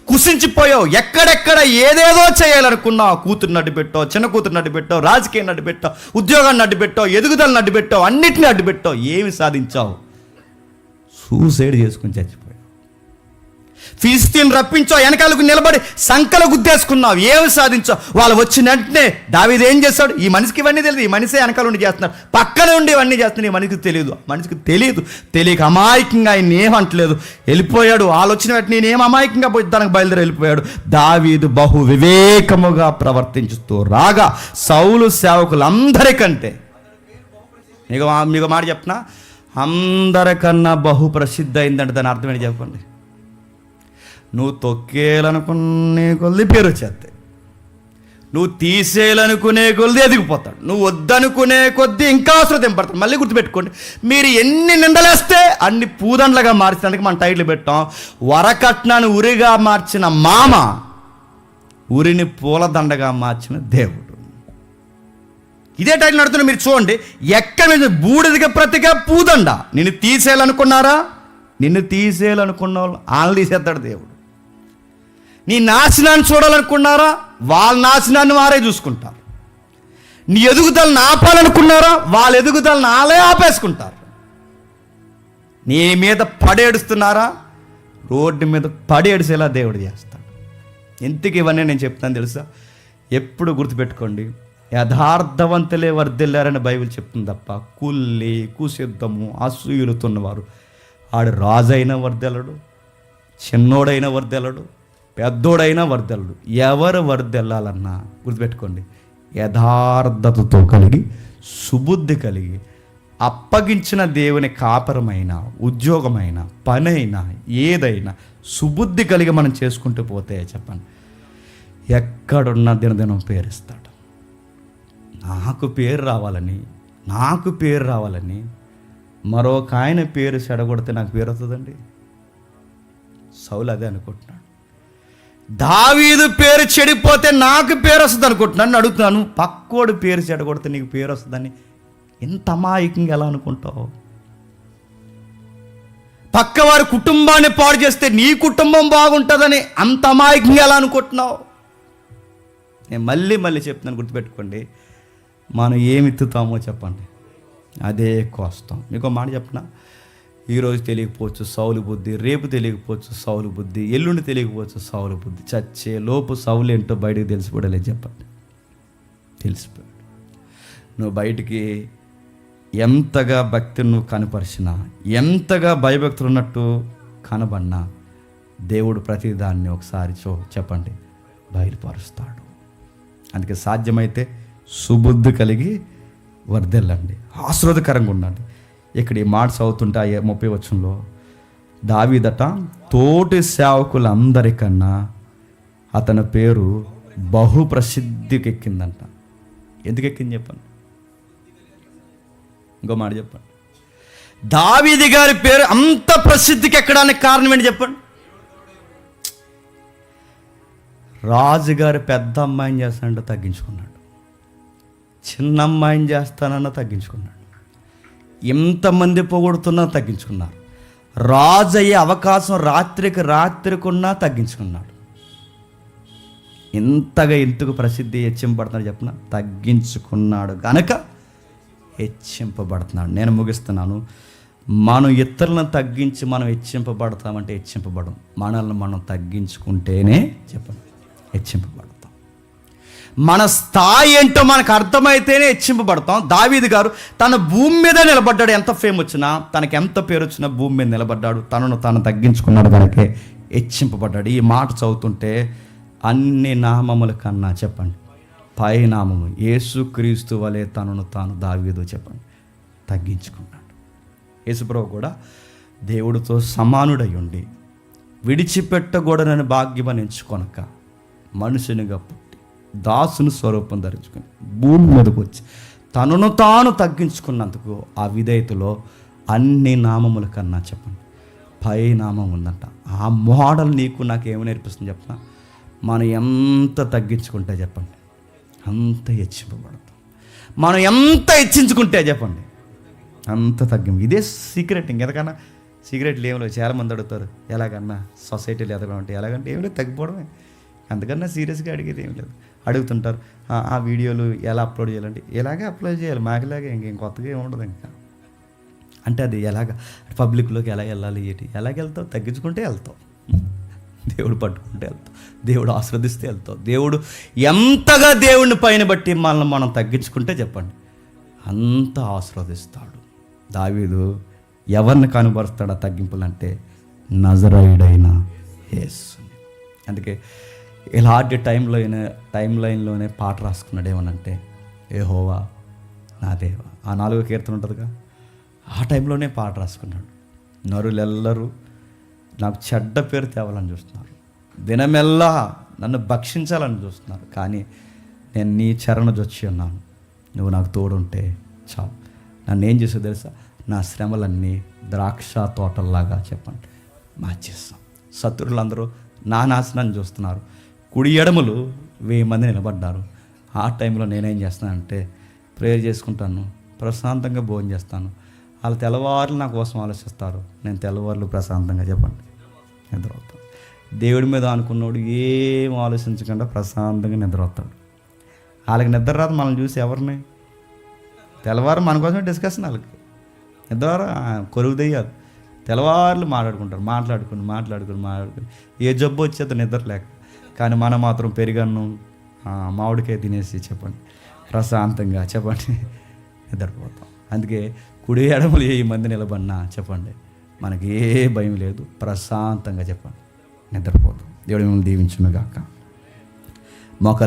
కుసించిపోయావు. ఎక్కడెక్కడ ఏదేదో చేయాలనుకున్నావు. కూతురు అడ్డు పెట్టావు, చిన్న కూతురు అడ్డు పెట్టావు, రాజకీయాన్ని అడ్డు పెట్టావు, ఉద్యోగాన్ని అడ్డు పెట్టావు, ఎదుగుదలను అడ్డు పెట్టావు, అన్నిటిని అడ్డు పెట్టావు. ఏమి సాధించావు? సూసైడ్ చేసుకుని చచ్చిపోయావు. ఫిలిష్తీయులను రప్పించావు, వెనకాలకు నిలబడి సంకలు గుద్దేసుకున్నావు. ఏమి సాధించావు? వాళ్ళు వచ్చిన వెంటనే దావీదు ఏం చేస్తాడు? ఈ మనిషికి ఇవన్నీ తెలియదు, ఈ మనిషే వెనకాల ఉండి చేస్తున్నాడు, పక్కన ఉండి ఇవన్నీ చేస్తున్నాడు. ఈ మనిషికి తెలియక అమాయకంగా ఆయన ఏమంటలేదు, వెళ్ళిపోయాడు. వాళ్ళు వచ్చిన వెంటనే నేను ఏం అమాయకంగా పోయి తనకు బయలుదేరి వెళ్ళిపోయాడు. దావీదు బహు వివేకముగా ప్రవర్తించుతూ రాగా సౌలు సేవకులందరికంటే, మీకు మాట చెప్పనా, అందరికన్నా బహు ప్రసిద్ధి అయిందంటే దాని అర్థం ఏంటి చెప్పండి? నువ్వు తొక్కేయాలనుకునే కొద్ది పేరు వచ్చేస్తాయి, నువ్వు తీసేయాలనుకునే కొద్ది ఎదిగిపోతాడు, నువ్వు వద్దనుకునే కొద్దీ ఇంకా శ్రద్ధపడతాడు. మళ్ళీ గుర్తుపెట్టుకోండి, మీరు ఎన్ని నిందలేస్తే అన్ని పూదండలుగా మార్చడానికి మనం టైటిల్ పెట్టాం. వరకట్నాన్ని ఉరిగా మార్చిన మామ, ఉరిని పూలదండగా మార్చిన దేవుడు. ఇదే టైటిల్ నడుతున్నా. మీరు చూడండి, ఎక్కడ బూడిదిగా ప్రతిగా పూదండ. నిన్ను తీసేయాలనుకున్నారా? నిన్ను తీసేయాలనుకున్న వాళ్ళు వాళ్ళని తీసేస్తాడు దేవుడు. నీ నాశనాన్ని చూడాలనుకున్నారా? వాళ్ళ నాశనాన్ని వారే చూసుకుంటారు. నీ ఎదుగుదలను ఆపాలనుకున్నారా? వాళ్ళ ఎదుగుదలను వాళ్ళే ఆపేసుకుంటారు. నీ మీద పడేడుస్తున్నారా? రోడ్డు మీద పడేడిసేలా దేవుడు చేస్తాడు. ఎందుకు ఇవన్నీ నేను చెప్తాను తెలుసా? ఎప్పుడు గుర్తుపెట్టుకోండి, యథార్థవంతులే వర్ధిల్లారని బైబిల్ చెప్తుంది తప్ప కుళ్ళి కుసిద్ధము అసూయులుతున్నవారు ఆడు రాజైనా వర్దెల్లడు, చిన్నోడైనా వర్దెల్లడు, పెద్దోడైనా వర్దెల్లడు. ఎవరు వర్దెల్లాలన్నా గుర్తుపెట్టుకోండి, యథార్థతతో కలిగి సుబుద్ధి కలిగి అప్పగించిన దేవుని కాపరమైన ఉద్యోగమైన పనైనా ఏదైనా సుబుద్ధి కలిగి మనం చేసుకుంటూ పోతే చెప్పండి, ఎక్కడున్నా దినదినం పేరుస్తాడు. నాకు పేరు రావాలని మరొక ఆయన పేరు చెడగొడితే నాకు పేరు వస్తుందండి? సౌలు అదే అనుకుంటున్నాడు. దావీదు పేరు చెడిపోతే నాకు పేరు వస్తుంది అనుకుంటున్నాను. అడుగుతున్నాను, పక్కోడు పేరు చెడగొడితే నీకు పేరు వస్తుందని ఎంత అమాయకంగా ఎలా అనుకుంటావు? పక్కవారి కుటుంబాన్ని పాడు చేస్తే నీ కుటుంబం బాగుంటుందని అంత అమాయకంగా ఎలా అనుకుంటున్నావు? నేను మళ్ళీ చెప్తున్నాను, గుర్తుపెట్టుకోండి, మనం ఏమి ఎత్తుతామో చెప్పండి, అదే కోస్తాం. మీకు మాట చెప్పనా, ఈరోజు తెలియకపోవచ్చు సౌలు బుద్ధి, రేపు తెలియకపోవచ్చు సౌలు బుద్ధి, ఎల్లుండి తెలియకపోవచ్చు సౌలు బుద్ధి. చచ్చే లోపు సౌలు ఏంటో బయటకు తెలిసిపోవడలేదు చెప్పండి. తెలిసిపోయాడు. నువ్వు బయటికి ఎంతగా భక్తిని నువ్వు కనపరిచినా, ఎంతగా భయభక్తులు ఉన్నట్టు కనబడినా, దేవుడు ప్రతిదాన్ని ఒకసారి చెప్పండి బయలుపరుస్తాడు. అందుకే సాధ్యమైతే సుబుద్ధి కలిగి వర్ధిల్లండి, ఆశీర్వాదకరంగా ఉండండి. ఇక్కడ ఈ మాట చదువుతుంటే 30 వచనంలో దావీదట తోటి సేవకులందరికన్నా అతని పేరు బహు ప్రసిద్ధికి ఎక్కిందంట. ఎందుకు ఎక్కింది చెప్పండి? ఇంకో మాట చెప్పండి, దావీదు గారి పేరు అంత ప్రసిద్ధికి ఎక్కడానికి కారణం ఏంటి చెప్పండి? రాజుగారు పెద్ద అమ్మాయిని చేస్తానంటే తగ్గించుకున్నాడు, చిన్న అమ్మాయిని చేస్తానన్నా తగ్గించుకున్నాడు, ఎంతమంది పొగుడుతున్నా తగ్గించుకున్నారు, రాజు అయ్యే అవకాశం రాత్రికున్నా తగ్గించుకున్నాడు. ఇంతగా ఎందుకు ప్రసిద్ధి హెచ్చింపబడుతున్నాడు చెప్పిన? తగ్గించుకున్నాడు గనక హెచ్చింపబడుతున్నాడు. నేను ముగిస్తున్నాను. మనం ఇతరులను తగ్గించి మనం హెచ్చింపబడతామంటే హెచ్చింపబడం, మనల్ని మనం తగ్గించుకుంటేనే చెప్పండి హెచ్చింపబడతాం. మన స్థాయి ఏంటో మనకు అర్థమైతేనే హెచ్చింపబడతాం. దావీదు గారు తన భూమి మీద నిలబడ్డాడు. ఎంత ఫేమ్ వచ్చినా, తనకి ఎంత పేరు వచ్చినా భూమి మీద నిలబడ్డాడు. తనను తాను తగ్గించుకున్నాడు కనుకే హెచ్చింపబడ్డాడు. ఈ మాట చదువుతుంటే అన్ని నామముల కన్నా చెప్పండి పై నామము యేసుక్రీస్తు వలె తనను తాను దావీదు చెప్పండి తగ్గించుకున్నాడు. యేసుప్రభు కూడా దేవుడితో సమానుడై ఉండి విడిచిపెట్టకూడనని భాగ్యమని ఎంచుకొనక మనుషునిగా పుట్టి దాసుని స్వరూపం ధరించుకుని భూమి మీదకు వచ్చి తనను తాను తగ్గించుకున్నందుకు ఆ విధేయతలో అన్ని నామముల కన్నా చెప్పండి పై నామం ఉందంట. ఆ మోడల్ నీకు నాకు ఏమి నేర్పిస్తుంది చెప్పిన? మనం ఎంత తగ్గించుకుంటే చెప్పండి అంత హెచ్చింపబడతాం. మనం ఎంత హెచ్చించుకుంటే చెప్పండి అంత తగ్గింపు. ఇదే సీక్రెట్. ఇంకెంతకన్నా సీక్రెట్లు ఏమి లేవు. చాలామంది అడుగుతారు ఎలాగన్నా సొసైటీలో ఎదగడం ఎలాగంటే ఏం లేదు, తగ్గిపోవడమే. అంతకన్నా సీరియస్గా అడిగేది ఏం లేదు. అడుగుతుంటారు ఆ వీడియోలు ఎలా అప్లోడ్ చేయాలంటే ఇలాగే అప్లోడ్ చేయాలి, మాకులాగే ఇంకేం కొత్తగా ఏమి ఉండదు ఇంకా. అంటే అది ఎలాగ పబ్లిక్లోకి ఎలా వెళ్ళాలి ఏంటి, ఎలాగ వెళ్తావు, తగ్గించుకుంటే వెళ్తావు, దేవుడు పట్టుకుంటే వెళ్తావు, దేవుడు ఆస్వాదిస్తే వెళ్తావు. దేవుడు ఎంతగా దేవుడిని పైన బట్టి మనల్ని మనం తగ్గించుకుంటే చెప్పండి అంత ఆస్వాదిస్తాడు. దావీదు ఎవరిని కనుబరుస్తాడు ఆ తగ్గింపులంటే నజరేయుడైన యేసుని. అందుకే ఇలాంటి టైం లైన్లోనే పాట రాసుకున్నాడు. ఏమనంటే యెహోవా నా దేవా, ఆ 4వ కీర్తన ఉంటుందిగా, ఆ టైంలోనే పాట రాసుకున్నాడు. నరులెల్లరూ నాకు చెడ్డ పేరు తేవాలని చూస్తున్నారు, దినమెల్లా నన్ను భక్షించాలని చూస్తున్నారు, కానీ నేను నీ చరణ జొచ్చి ఉన్నాను. నువ్వు నాకు తోడుంటే చాలు. నన్ను ఏం చేసావు తెలుసా, నా శ్రమలన్నీ ద్రాక్ష తోటల్లాగా చెప్పండి మార్చేస్తాం. శత్రువులందరూ నా నాశనాన్ని చూస్తున్నారు, కుడి ఎడమలు 1000 మంది నిలబడ్డారు. ఆ టైంలో నేనేం చేస్తానంటే ప్రేయర్ చేసుకుంటాను, ప్రశాంతంగా భోజనం చేస్తాను. వాళ్ళు తెల్లవారులు నా కోసం ఆలోచిస్తారు, నేను తెల్లవారులు ప్రశాంతంగా చెప్పండి నిద్రపోతాను. దేవుడి మీద అనుకున్నవాడు ఏం ఆలోచించకుండా ప్రశాంతంగా నిద్రపోతాడు. వాళ్ళకి నిద్ర రాదు మనల్ని చూసి. ఎవరిని తెల్లవారు మన కోసమే డిస్కషన్, వాళ్ళకి నిద్ర కొరువు దెయ్యాలు. తెల్లవారులు మాట్లాడుకుని ఏ జబ్బు వచ్చేది నిద్ర లేక. కానీ మనం మాత్రం పెరిగన్నం మామిడికాయ తినేసి చెప్పండి ప్రశాంతంగా చెప్పండి నిద్రపోతాం. అందుకే కుడి ఎడమలు 1000 మంది నిలబడినా చెప్పండి మనకి ఏ భయం లేదు, ప్రశాంతంగా చెప్పండి నిద్రపోతాం. దేవుడు మిమ్మల్ని దీవించును గాక.